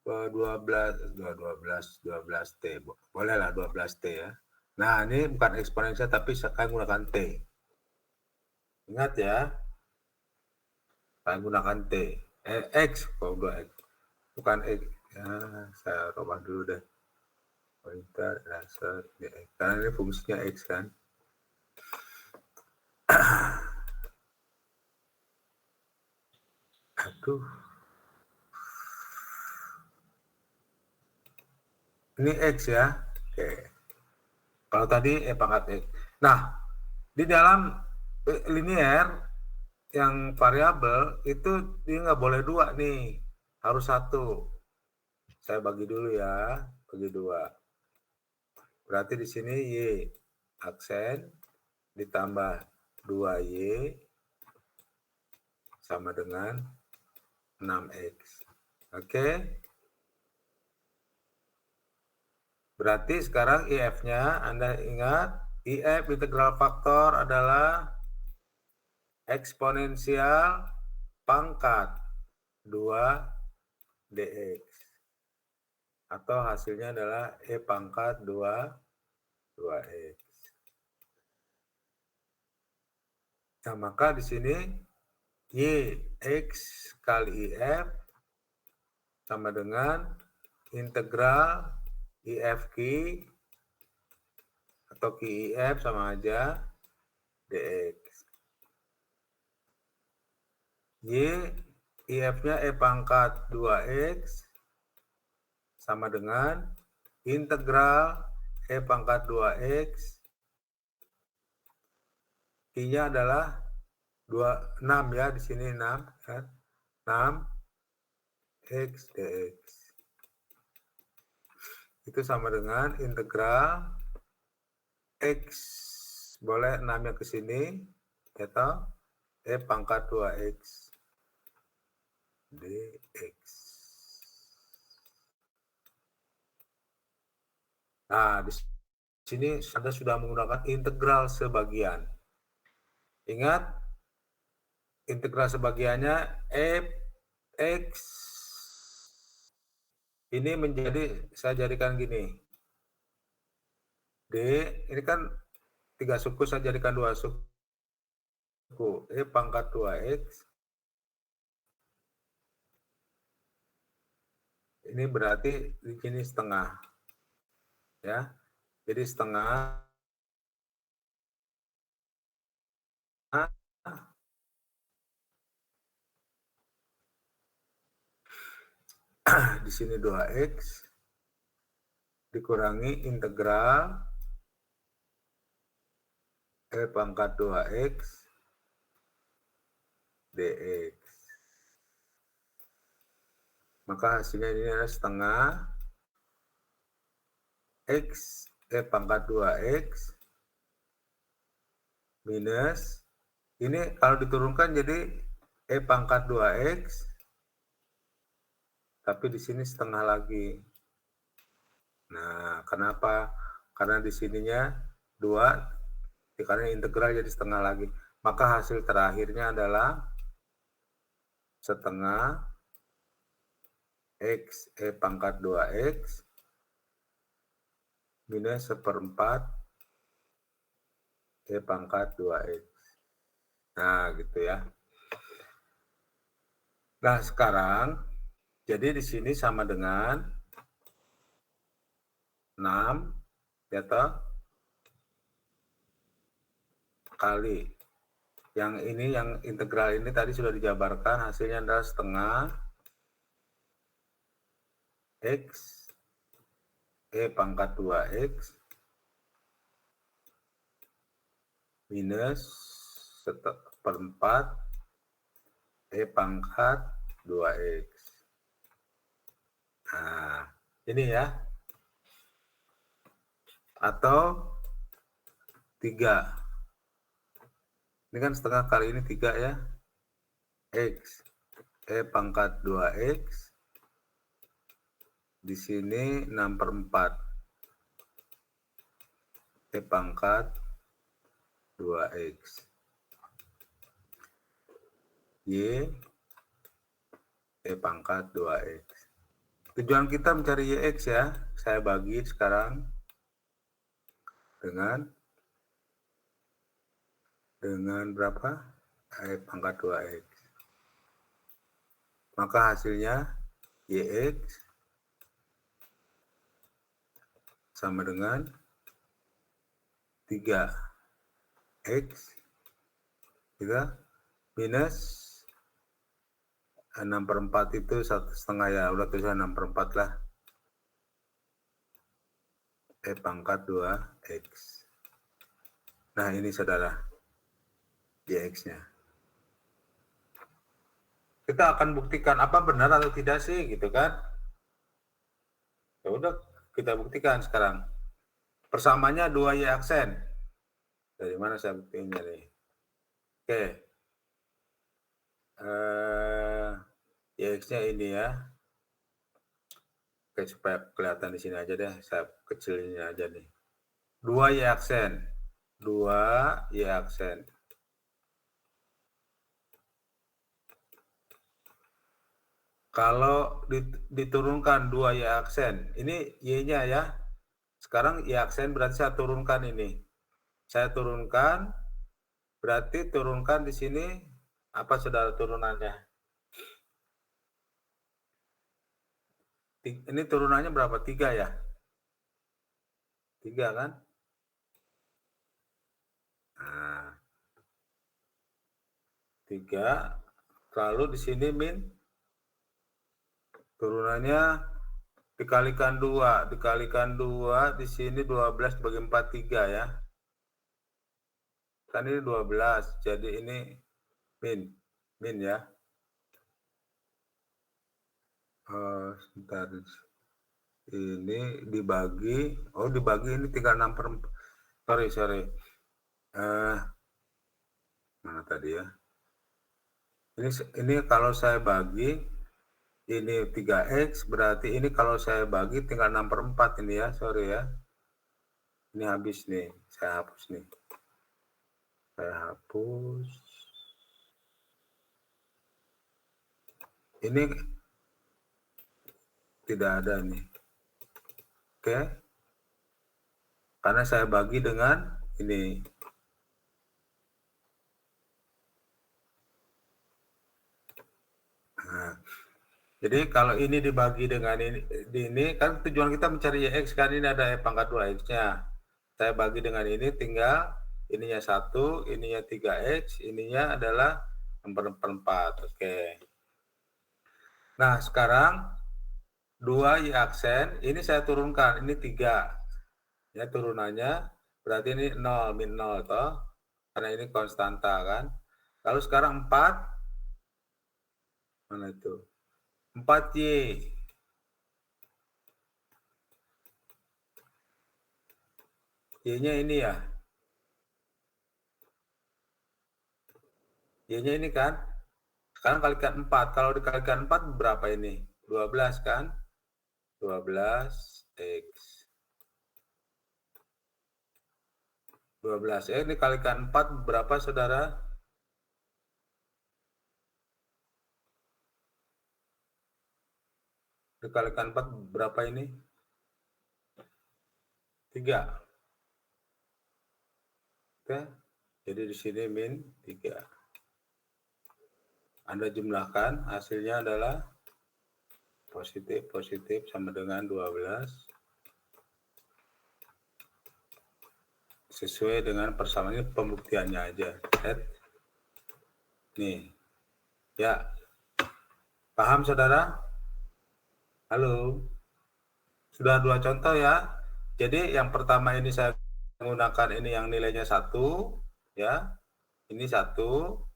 [SPEAKER 1] 12T. Bolehlah 12T ya. Nah, ini bukan eksponensial tapi saya gunakan T. Ingat ya. Saya gunakan T. X, kalau 2X. Bukan X. Ya, saya ubah dulu deh. Pointer, dasar, X. Karena ini fungsinya X kan. Aduh. Ini X ya. Oke. Kalau tadi pangkat X. Nah, di dalam linear yang variabel itu dia nggak boleh 2 nih. Harus 1. Saya bagi dulu ya. Bagi 2. Berarti di sini Y aksen ditambah 2Y sama dengan 6X. Oke. Berarti sekarang IF-nya Anda ingat, IF integral faktor adalah eksponensial pangkat 2 dx. Atau hasilnya adalah E pangkat 2x. Nah, maka di sini Y X kali IF sama dengan integral IF Q atau QIF sama aja dx. Y IF-nya E pangkat 2x sama dengan integral E pangkat 2x. Q-nya adalah 6 ya, di sini 6 kan. 6x dx. Itu sama dengan integral X, boleh 6-nya ke sini, atau E pangkat 2X dx. Nah, di sini Anda sudah menggunakan integral sebagian. Ingat, integral sebagiannya X ini menjadi, saya jadikan gini. D, ini kan 3 suku, saya jadikan 2 suku. E pangkat 2X. Ini berarti di sini setengah. Ya. Jadi setengah di sini 2X dikurangi integral E pangkat 2X dx. Maka hasilnya ini adalah setengah X E pangkat 2X minus, ini kalau diturunkan jadi E pangkat 2X, tapi di sini setengah lagi. Nah, kenapa? Karena di sininya 2, karena integral jadi setengah lagi. Maka hasil terakhirnya adalah setengah X E pangkat 2X minus 1/4 E pangkat 2X. Nah, gitu ya. Nah, sekarang, jadi di sini sama dengan 6, ya toh, kali. Yang ini, yang integral ini tadi sudah dijabarkan, hasilnya adalah setengah X E pangkat 2X minus 1/4 E pangkat 2X. Nah, ini ya. Atau 3. Ini kan setengah kali ini 3 ya. X E pangkat 2X. Di sini 6/4 E pangkat 2X. Y E pangkat 2X. Tujuan kita mencari YX ya. Saya bagi sekarang dengan berapa? E pangkat 2X. Maka hasilnya YX sama dengan 3X minus 6/4 itu 1/2 ya, udah tulisan 6/4 lah. E pangkat 2X. Nah, ini saudara, YX-nya. Kita akan buktikan apa benar atau tidak sih, gitu kan? Ya udah, kita buktikan sekarang. Persamaannya 2Y aksen. Dari mana saya buktiinnya nih? Oke. YX-nya ini ya. Oke, supaya kelihatan di sini aja deh, saya kecilin aja nih. 2Y aksen. 2Y aksen. Kalau diturunkan 2Y aksen, ini Y-nya ya. Sekarang Y aksen berarti saya turunkan ini. Saya turunkan, berarti turunkan di sini, apa saudara turunannya? Ini turunannya berapa? 3 ya? 3 kan? Nah, 3, lalu di sini min, turunannya dikalikan 2, di sini 12 bagi 4, 3 ya. Kan ini 12, jadi ini min ya. Sebentar, ini dibagi, ini 36/4, sorry, mana tadi ya, ini kalau saya bagi, ini 3X, berarti ini kalau saya bagi tinggal 6/4 ini ya, sorry ya, ini habis nih, saya hapus nih, ini tidak ada nih. Oke. Karena saya bagi dengan ini. Nah, jadi kalau ini dibagi dengan ini kan tujuan kita mencari YX, kan ini ada E pangkat 2X-nya. Saya bagi dengan ini, tinggal ininya 1, ininya 3X, ininya adalah 4/4. Oke. Nah, sekarang 2Y aksen, ini saya turunkan, ini 3. Ya, turunannya, berarti ini 0, min 0, toh. Karena ini konstanta, kan. Lalu sekarang 4, mana itu? 4Y. Y-nya ini ya. Y-nya ini kan. Sekarang kalikan 4. Kalau dikalikan 4, berapa ini? 12, kan? 12X. 12. Ini kalikan 4 berapa, saudara? Dikalikan 4 berapa ini? 3. Oke. Jadi di sini min 3. Anda jumlahkan, hasilnya adalah positif sama dengan 12. Sesuai dengan persamaan, ini pembuktiannya aja. Nih. Ya. Paham, saudara? Halo? Sudah 2 contoh ya. Jadi yang pertama ini saya menggunakan ini yang nilainya 1. Ya. Ini 1.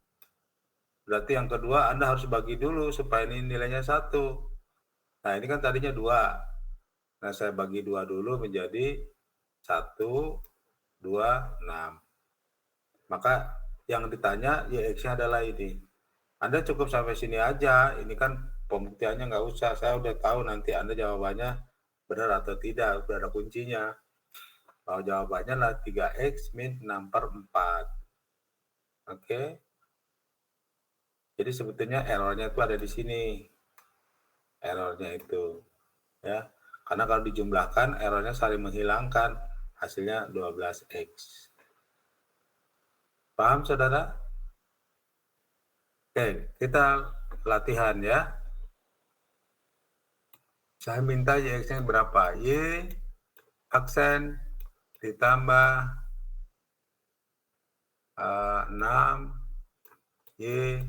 [SPEAKER 1] Berarti yang kedua Anda harus bagi dulu supaya ini nilainya 1. Nah, ini kan tadinya 2. Nah, saya bagi 2 dulu menjadi 1, 2, 6. Maka yang ditanya YX-nya adalah ini. Anda cukup sampai sini aja. Ini kan pembuktiannya nggak usah. Saya udah tahu nanti Anda jawabannya benar atau tidak. Udah ada kuncinya. Kalau jawabannya adalah 3X min 6/4. Oke. Jadi sebetulnya errornya itu ada di sini. Errornya itu. Ya. Karena kalau dijumlahkan, errornya saling menghilangkan. Hasilnya 12X. Paham, saudara? Oke, kita latihan ya. Saya minta YX-nya berapa? Y aksen ditambah 6 Y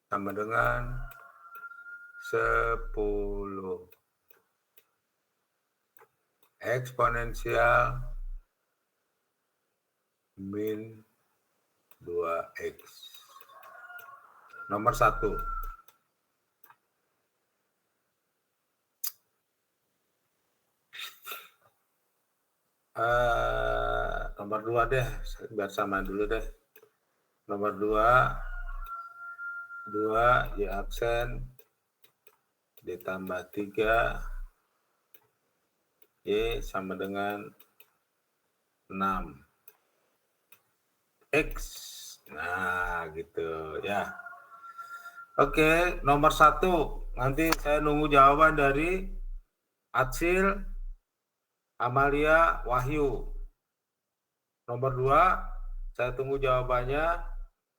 [SPEAKER 1] sama dengan 10. Eksponensial min 2X. Nomor 1. Nomor 2 deh, biar sama dulu deh. Nomor 2 Y aksen ditambah 3 Y sama dengan 6 X. Nah, gitu ya. Oke, nomor 1. Nanti saya nunggu jawaban dari Acil, Amalia, Wahyu. Nomor 2, saya tunggu jawabannya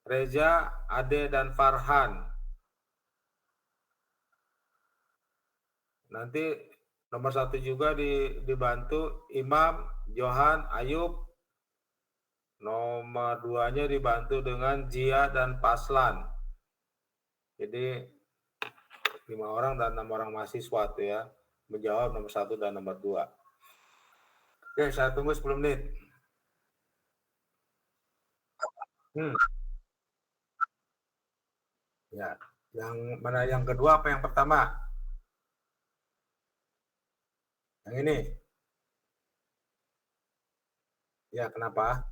[SPEAKER 1] Reza, Ade, dan Farhan. Nanti nomor 1 juga dibantu Imam, Johan, Ayub. Nomor 2-nya dibantu dengan Jia dan Paslan. Jadi 5 orang dan 6 orang mahasiswa tuh ya, menjawab nomor 1 dan nomor 2. Oke, saya tunggu 10 menit. Ya, yang mana yang kedua apa yang pertama? Yang ini. Ya, kenapa?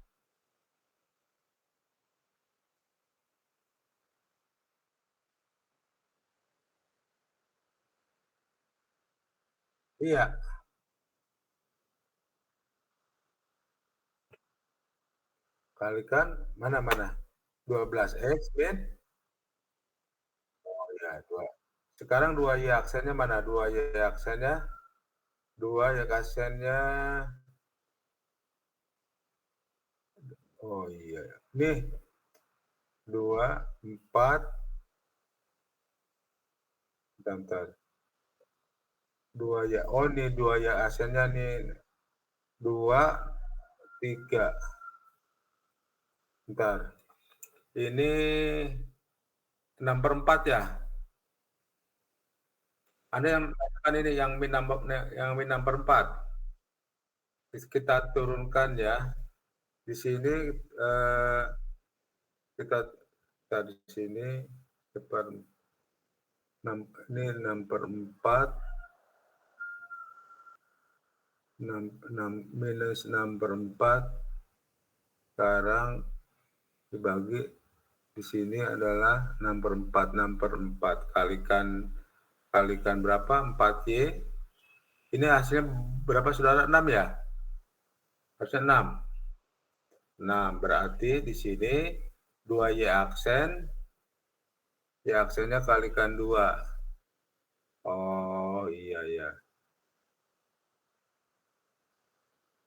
[SPEAKER 1] Iya. Kalikan mana-mana. 12X min. Oh ya, 2. Sekarang 2Y aksennya mana? 2Y aksennya. 2Y aksennya. Oh iya. Nih. 2, 4. Bentar. 2Y. Oh, nih 2Y aksennya nih. 2, 3. Bentar. Ini 6/4 ya. Ada yang mengatakan ini yang min 6/4. Kita turunkan ya. Di sini kita di sini ini 6/4 minus 6/4 sekarang dibagi di sini adalah 6/4 kalikan berapa? 4Y. Ini hasilnya berapa, saudara? 6 ya? Harusnya 6. Nah, berarti di sini 2Y aksen, Y aksennya kalikan 2. Oh, iya, iya.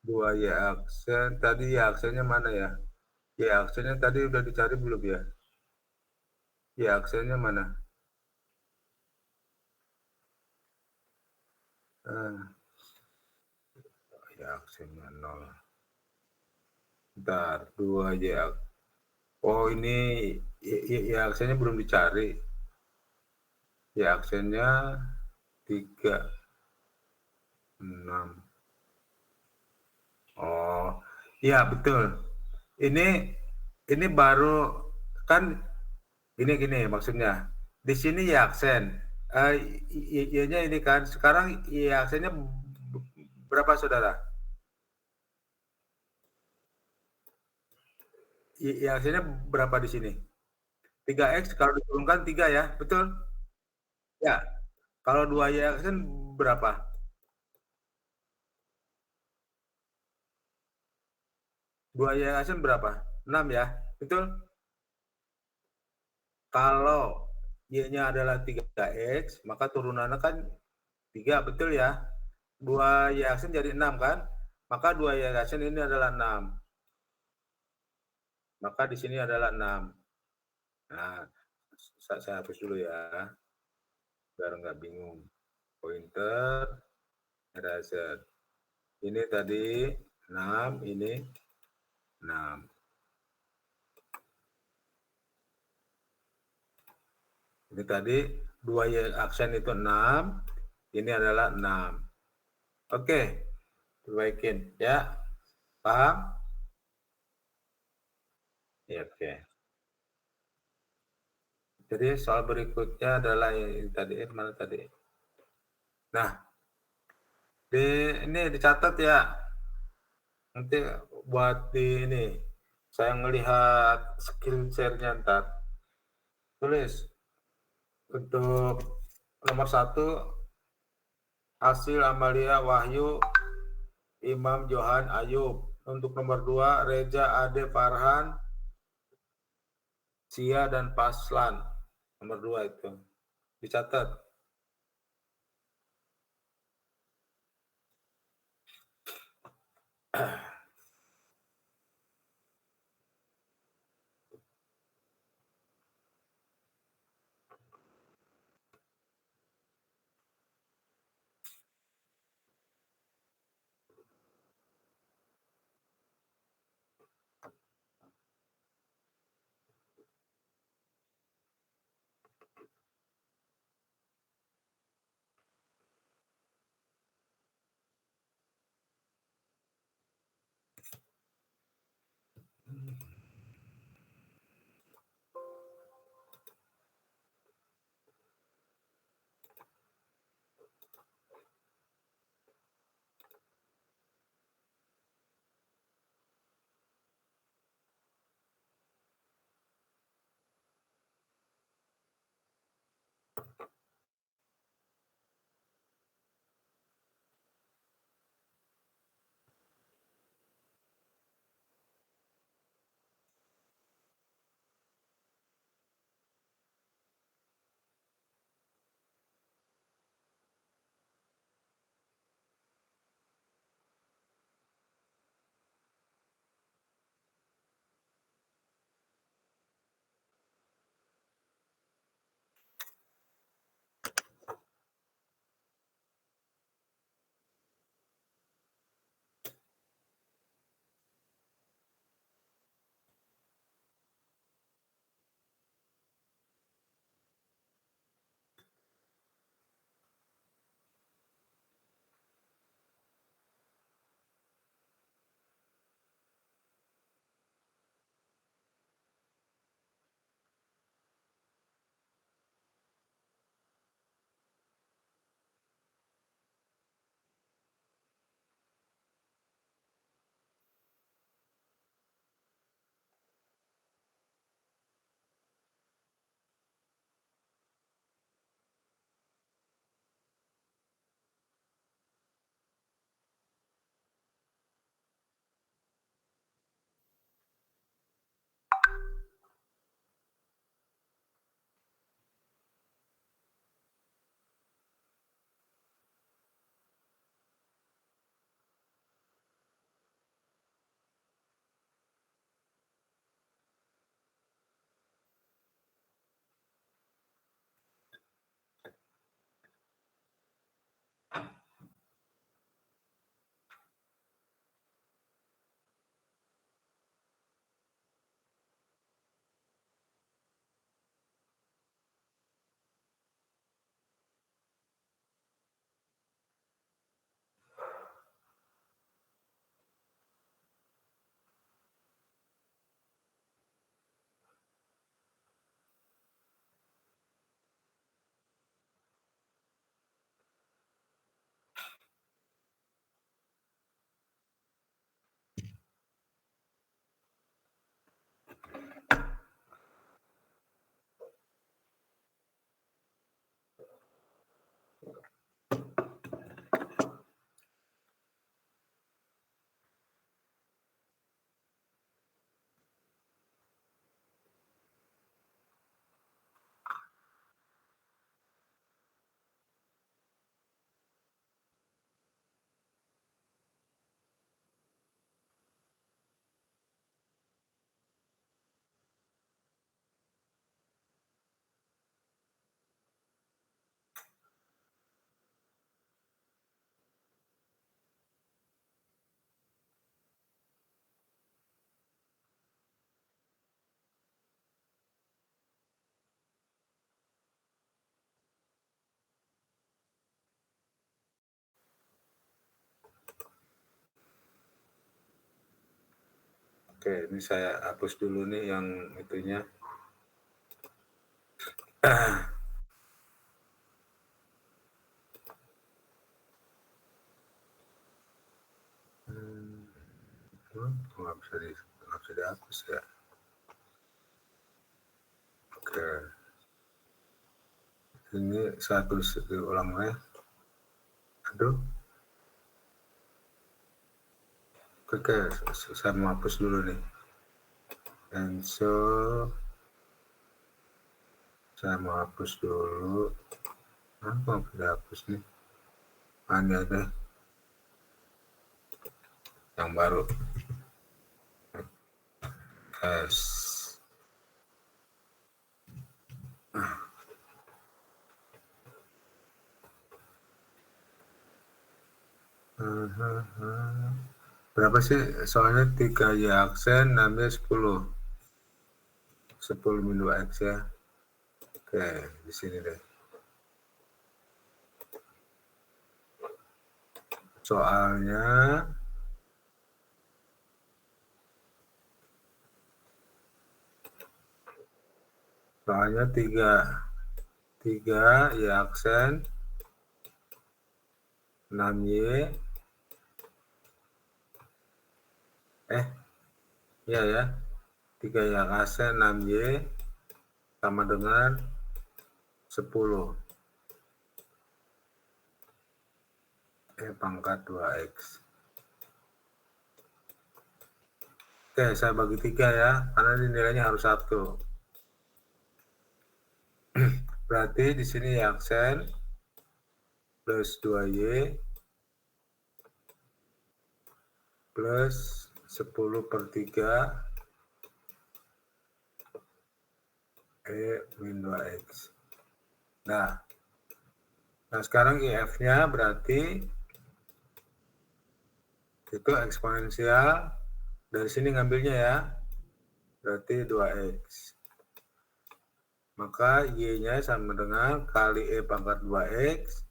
[SPEAKER 1] 2Y aksen, tadi Y aksennya mana ya? Y aksennya tadi udah dicari belum ya? Y aksennya mana? Y aksennya 0. Bentar, 2Y aksen. Oh, ini Y aksennya belum dicari. Y aksennya 3, 6. Oh, iya betul. Ini baru kan gini maksudnya. Di sini Y aksen. Y-nya ini kan sekarang Y aksennya berapa saudara? Y aksennya berapa di sini? 3X kalau diturunkan 3 ya, betul? Ya. Kalau 2Y aksen berapa? 2Y aksen berapa? 6 ya, betul? Kalau Y-nya adalah 3X, maka turunannya kan 3, betul ya? 2Y aksen jadi 6 kan? Maka 2Y aksen ini adalah 6. Maka di sini adalah 6. Nah, saya hapus dulu ya, biar nggak bingung. Pointer, eraser. Ini tadi 6, ini 6. Ini tadi 2Y aksen itu 6, ini adalah 6. Oke, perbaikin ya. Paham? Ya, oke. Jadi soal berikutnya adalah yang tadi, mana tadi? Nah, ini dicatat ya. Nanti buat di ini, saya ngelihat skill share-nya ntar. Tulis untuk nomor 1 hasil Amalia Wahyu Imam Johan Ayub. Untuk nomor 2 Reja Ade Farhan Sia dan Paslan. Nomor 2 itu dicatat. Oke, ini saya hapus dulu nih yang itunya. Nggak bisa dihapus ya. Oke. Ini saya tulis ulang ya. Aduh. Oke, saya mau hapus dulu nih. And so saya mau hapus dulu. Apa bisa hapus nih? Ini ada yang baru. Yes. Berapa sih? Soalnya 3 Y aksen, 6-nya 10. 10 min 2X ya. Oke, di sini deh. Soalnya soalnya 3 Y aksen 6Y iya ya 3 Y aksen 6Y sama dengan 10 pangkat 2X. Oke, saya bagi 3 ya, karena ini nilainya harus 1. Berarti di sini Y aksen plus 2Y plus 10/3 min 2X. Nah sekarang IF-nya berarti itu eksponensial dari sini ngambilnya ya, berarti 2X. Maka Y-nya sama dengan kali E pangkat 2X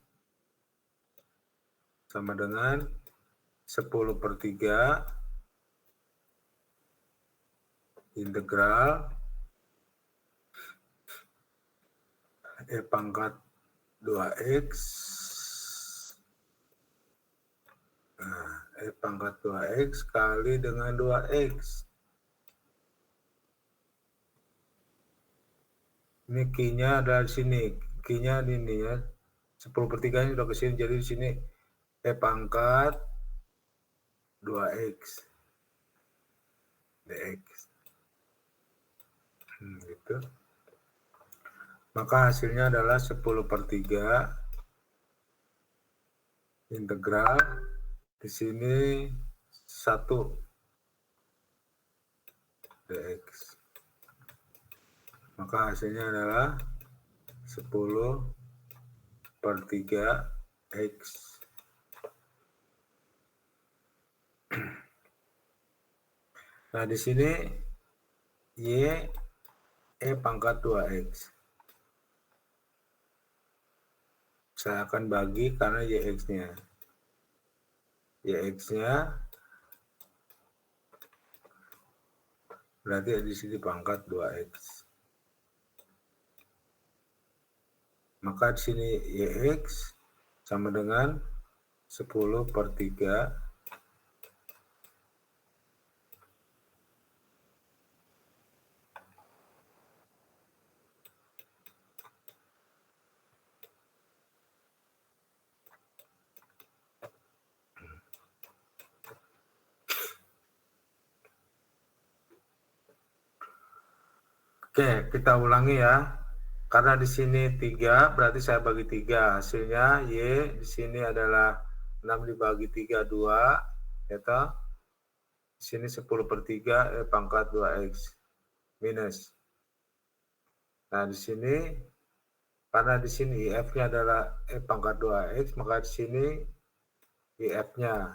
[SPEAKER 1] sama dengan 10/3 integral E pangkat 2X E pangkat 2X kali dengan 2X. Ini Q-nya ada di sini. Q-nya ini ya. 10/3 ini udah ke sini. Jadi di sini E pangkat 2X dx. Gitu. Maka hasilnya adalah 10/3 integral di sini 1 dx. Maka hasilnya adalah 10/3 X. Nah, di sini Y E pangkat 2X. Saya akan bagi karena YX-nya. YX-nya berarti di sini pangkat 2X. Maka di sini YX sama dengan 10/3 Oke, kita ulangi ya. Karena di sini 3, berarti saya bagi 3. Hasilnya Y di sini adalah 6 dibagi 3, 2. Ya toh? Di sini 10/3 E pangkat 2X. Minus. Nah, di sini, karena di sini IF-nya adalah E pangkat 2X, maka di sini IF-nya.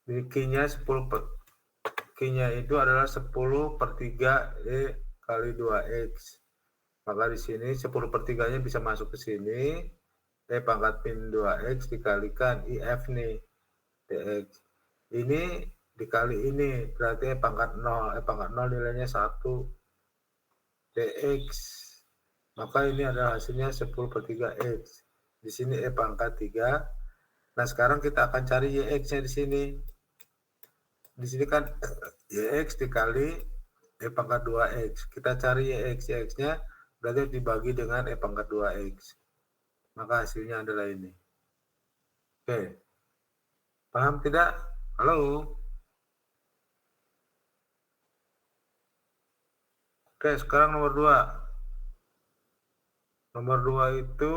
[SPEAKER 1] Di Q-nya 10 Q-nya itu adalah 10/3 E kali 2X. Maka di sini 10/3-nya bisa masuk ke sini. E pangkat min 2X dikalikan IF nih, dx. Ini dikali ini, berarti E pangkat 0. E pangkat 0 nilainya 1 dx. Maka ini adalah hasilnya 10/3x. Di sini E pangkat 3. Nah, sekarang kita akan cari YX-nya di sini. Di sini kan YX dikali E pangkat 2x. Kita cari YX. YX-nya berarti dibagi dengan E pangkat 2x. Maka hasilnya adalah ini. Oke. Paham tidak? Halo? Oke, sekarang nomor 2. Nomor 2 itu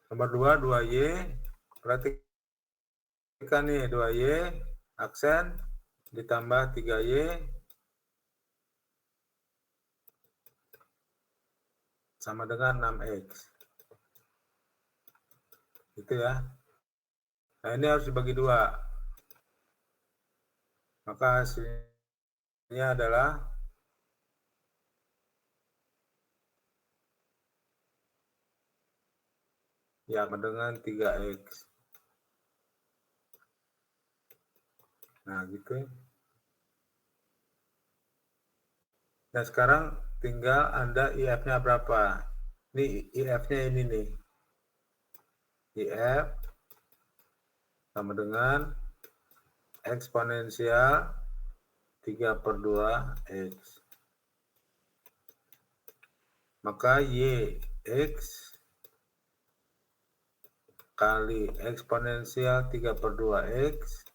[SPEAKER 1] nomor 2, 2Y. Perhatikan nih, 2Y aksen ditambah 3Y sama dengan 6x. Gitu ya. Nah, ini harus dibagi 2. Maka hasilnya adalah sama dengan 3x. Nah, gitu. Nah, sekarang tinggal Anda IF-nya berapa. Ini IF-nya ini nih. IF sama dengan eksponensial 3/2x. Maka YX kali eksponensial 3/2x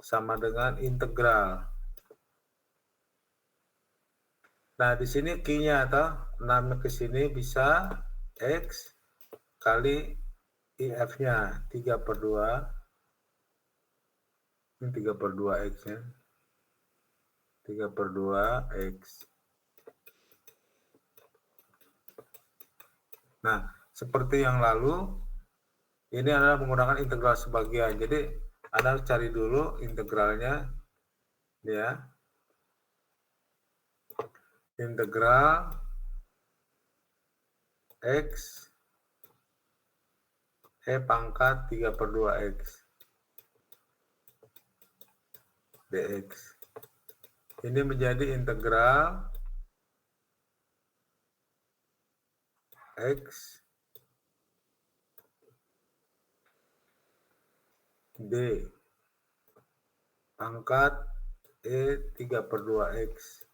[SPEAKER 1] sama dengan integral. Nah, di sini Q-nya atau 6 ke sini bisa X kali IF-nya 3/2. Ini 3/2x-nya. 3/2x. Nah, seperti yang lalu, ini adalah menggunakan integral sebagian. Jadi, Anda harus cari dulu integralnya. Ya. Integral X E pangkat 3/2x dx. Ini menjadi integral X D pangkat E 3/2x.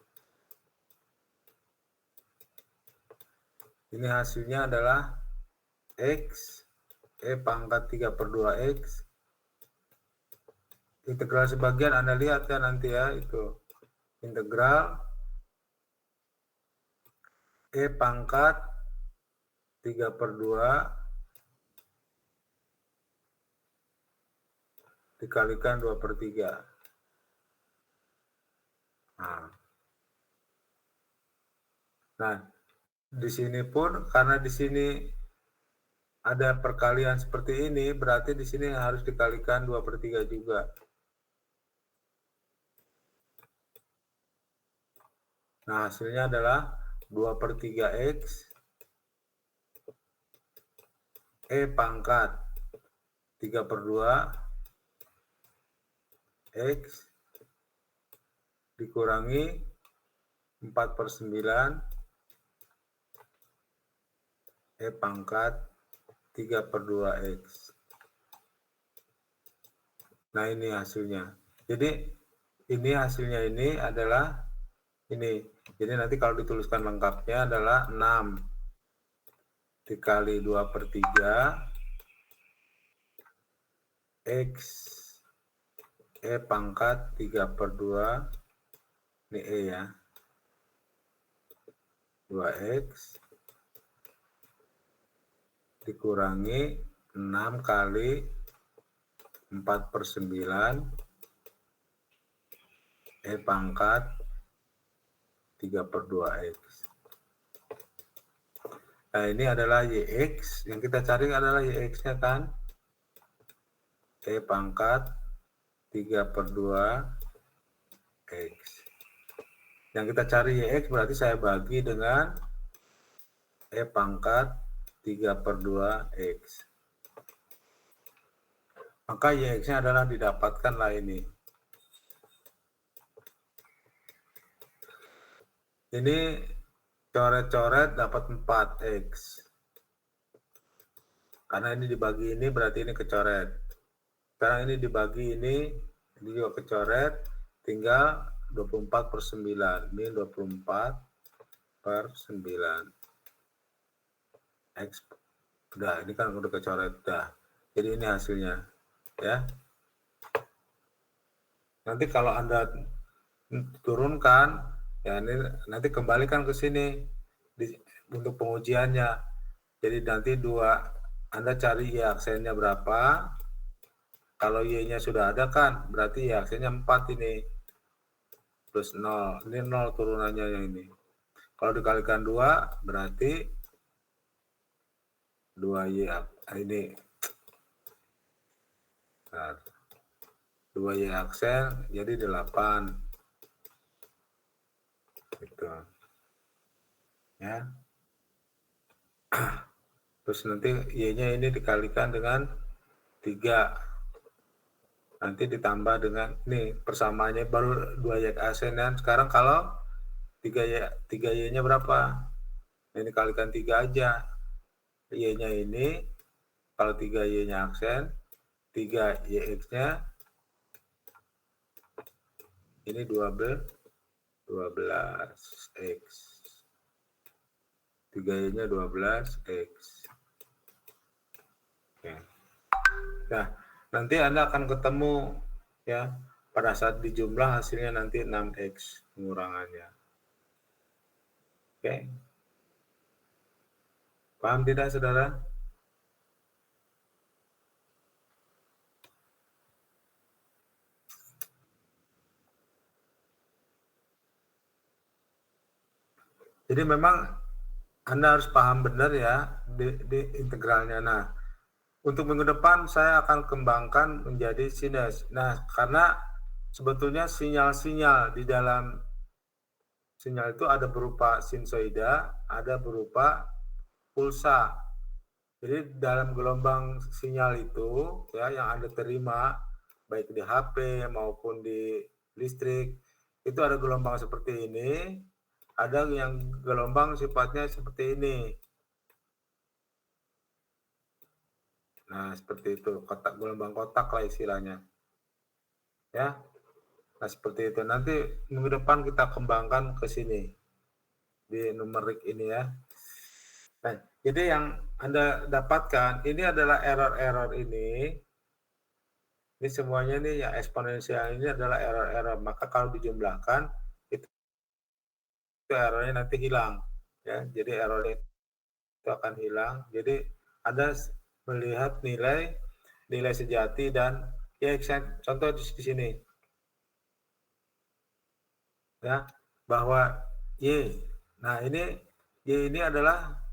[SPEAKER 1] Ini hasilnya adalah X E pangkat 3/2x. Integral sebagian Anda lihat ya nanti ya, itu integral E pangkat 3/2 dikalikan 2/3. Nah, di sini pun karena di sini ada perkalian seperti ini, berarti di sini harus dikalikan 2/3 juga. Nah, hasilnya adalah 2/3x E pangkat 3/2 X dikurangi 4/9 E pangkat 3/2x. Nah, ini hasilnya. Jadi, ini hasilnya ini adalah ini. Jadi, nanti kalau dituliskan lengkapnya adalah 6 dikali 2/3 X E pangkat 3/2. Ini E ya. 2X dikurangi 6 kali 4/9 E pangkat 3/2x. Nah, ini adalah YX. Yang kita cari adalah YX-nya kan. E pangkat 3/2x. Yang kita cari YX berarti saya bagi dengan E pangkat 3/2X. Maka YX-nya adalah didapatkanlah ini. Ini coret-coret dapat 4X. Karena ini dibagi ini berarti ini kecoret. Sekarang ini dibagi ini juga kecoret, tinggal 24/9. Ini 24/9. X. Udah, ini kan udah kecoret. Udah. Jadi ini hasilnya. Ya. Nanti kalau Anda turunkan, ya ini nanti kembalikan ke sini untuk pengujiannya. Jadi nanti Anda cari Y aksennya berapa. Kalau Y-nya sudah ada kan, berarti Y aksennya 4 ini. Plus 0. Ini 0 turunannya yang ini. Kalau dikalikan 2, berarti 2Y ini. 2Y aksen jadi 8. Gitu. Ya. Terus nanti Y-nya ini dikalikan dengan 3. Nanti ditambah dengan ini persamaannya baru 2Y aksen. Dan sekarang kalau 3Y-nya berapa? Ini kalikan 3 aja. Y-nya ini kalau 3Y-nya aksen, 3YX-nya ini 12X. 3Y-nya 12X. Oke. Nah, nanti Anda akan ketemu ya pada saat dijumlah hasilnya nanti 6X pengurangannya. Oke. Paham tidak, saudara? Jadi memang Anda harus paham benar ya di integralnya. Nah, untuk minggu depan saya akan kembangkan menjadi sinus. Nah, karena sebetulnya sinyal-sinyal di dalam sinyal itu ada berupa sinusoida, ada berupa pulsa. Jadi dalam gelombang sinyal itu ya yang Anda terima baik di HP maupun di listrik itu ada gelombang seperti ini, ada yang gelombang sifatnya seperti ini. Nah, seperti itu, gelombang kotak lah istilahnya. Ya. Nah, seperti itu. Nanti minggu depan kita kembangkan ke sini di numerik ini ya. Nah, jadi yang Anda dapatkan ini adalah error-error ini. Ini semuanya nih yang eksponensial ini adalah error-error. Maka kalau dijumlahkan itu errornya nanti hilang ya. Jadi error itu akan hilang. Jadi Anda melihat nilai sejati dan ya contoh di sini ya bahwa Y. Nah, ini Y ini adalah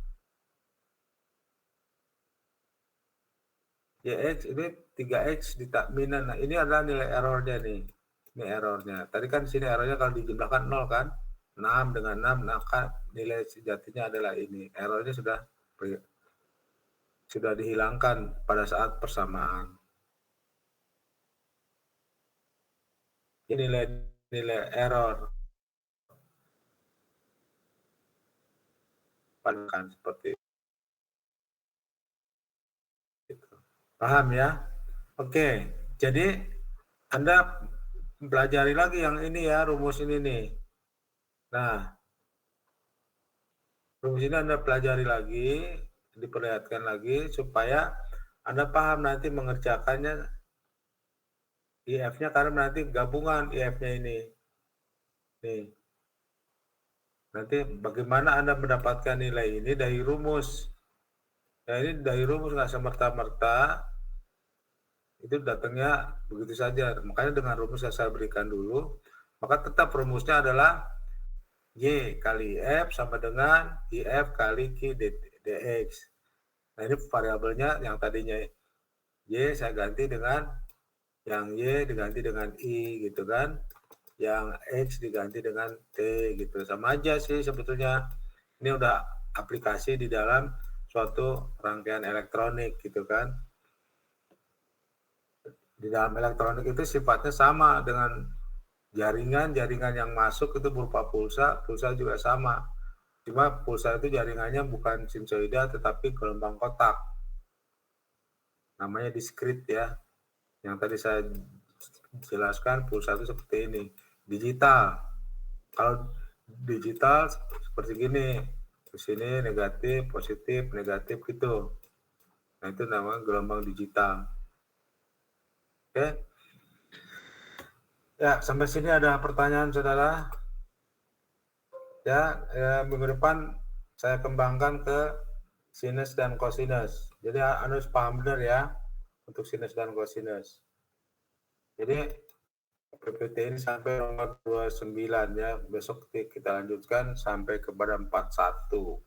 [SPEAKER 1] YX ini 3X ditakminan. Nah, ini adalah nilai errornya nih. Ini errornya. Tadi kan sini errornya kalau dijumlahkan 0 kan. 6 dengan 6, maka nilai sejatinya adalah ini. Errornya sudah dihilangkan pada saat persamaan. Ini nilai error. Kan seperti itu. Paham ya? Oke. Jadi Anda pelajari lagi yang ini ya, rumus ini nih. Nah, rumus ini Anda pelajari lagi, diperlihatkan lagi supaya Anda paham nanti mengerjakannya IF-nya karena nanti gabungan IF-nya ini. Nih. Nanti bagaimana Anda mendapatkan nilai ini dari rumus. Nah, ini dari rumus nggak semerta-merta itu datangnya begitu saja. Makanya dengan rumus yang saya berikan dulu, maka tetap rumusnya adalah Y kali F sama dengan IF kali Q dx. Nah, ini variabelnya yang tadinya Y saya ganti dengan yang Y diganti dengan I gitu kan. yang X diganti dengan T gitu. Sama aja sih sebetulnya. Ini udah aplikasi di dalam suatu rangkaian elektronik gitu kan. Di dalam elektronik itu sifatnya sama dengan jaringan yang masuk itu berupa pulsa juga sama. Cuma pulsa itu jaringannya bukan sinusoida tetapi gelombang kotak. Namanya diskrit ya. Yang tadi saya jelaskan pulsa itu seperti ini. Digital. Kalau digital seperti gini. Di sini negatif, positif, negatif gitu. Nah, itu namanya gelombang digital. Oke. Ya, sampai sini ada pertanyaan saudara. Ya, minggu depan saya kembangkan ke sinus dan kosinus. Jadi harus paham benar ya untuk sinus dan kosinus. Jadi PPT ini sampai nomor 29 ya. Besok kita lanjutkan sampai kepada 41.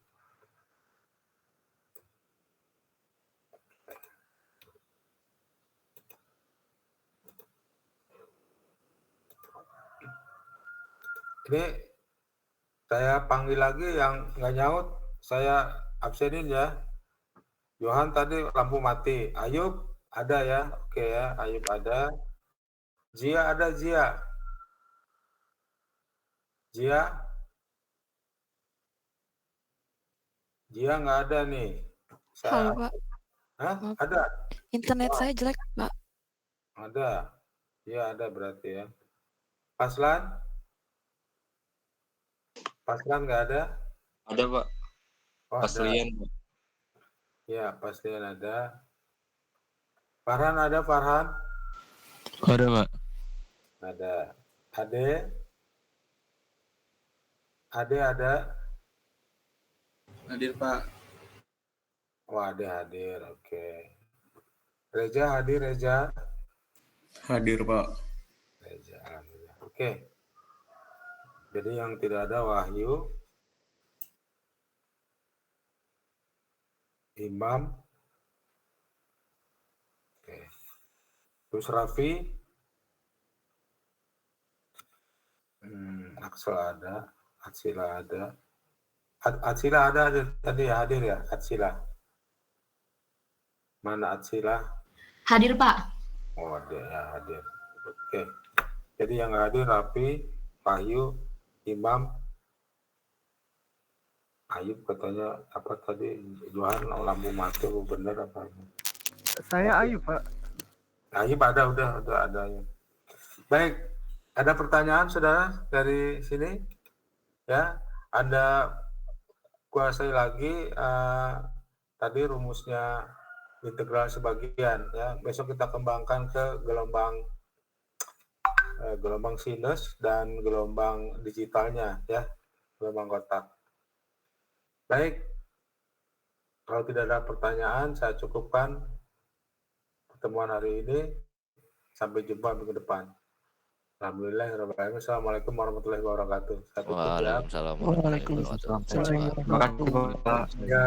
[SPEAKER 1] Ini saya panggil lagi yang nggak nyaut, saya absenin ya. Johan tadi lampu mati. Ayub ada ya, oke ya, Ayub ada. Zia ada, Zia. Zia nggak ada nih.
[SPEAKER 5] Halo, Pak.
[SPEAKER 1] Hah?
[SPEAKER 5] Maaf.
[SPEAKER 1] Ada?
[SPEAKER 5] Internet saya jelek, Pak.
[SPEAKER 1] Ada. Ya ada berarti ya. Paslan? Paslan nggak ada?
[SPEAKER 2] Ada, Pak.
[SPEAKER 1] Oh,
[SPEAKER 2] Paslian.
[SPEAKER 1] ada. Ya, Paslian ada. Farhan ada, Farhan?
[SPEAKER 2] Ada, Pak.
[SPEAKER 1] Ada. Ade? Ade ada?
[SPEAKER 6] Hadir, Pak.
[SPEAKER 1] Oh, Ade hadir, oke. Reza hadir, Reza?
[SPEAKER 6] Hadir, Pak.
[SPEAKER 1] Reza, alhamdulillah. Oke. Jadi yang tidak ada Wahyu, Imam, oke. Terus Raffi, Aksel ada, Atsila ada. Atsila ada tadi ya, hadir ya, Atsila. Mana Atsila?
[SPEAKER 7] Hadir, Pak.
[SPEAKER 1] Oh, ada ya, hadir. Oke. Jadi yang hadir Raffi, Wahyu, Imam, Ayub katanya apa tadi, Johan lampu mati, bener apa?
[SPEAKER 8] Saya Ayub, Pak.
[SPEAKER 1] Ayub ada, udah ada ya. Baik, ada pertanyaan saudara dari sini? Ya, Anda kuasai lagi tadi rumusnya integral sebagian ya. Besok kita kembangkan ke gelombang sinus dan gelombang digitalnya ya, gelombang kotak. Baik, kalau tidak ada pertanyaan saya cukupkan pertemuan hari ini. Sampai jumpa minggu depan. Alhamdulillah. Assalamualaikum warahmatullahi wabarakatuh. Saya tutup ya.
[SPEAKER 9] Waalaikumsalam warahmatullahi wabarakatuh.
[SPEAKER 2] Terima kasih, Pak.
[SPEAKER 1] Ya.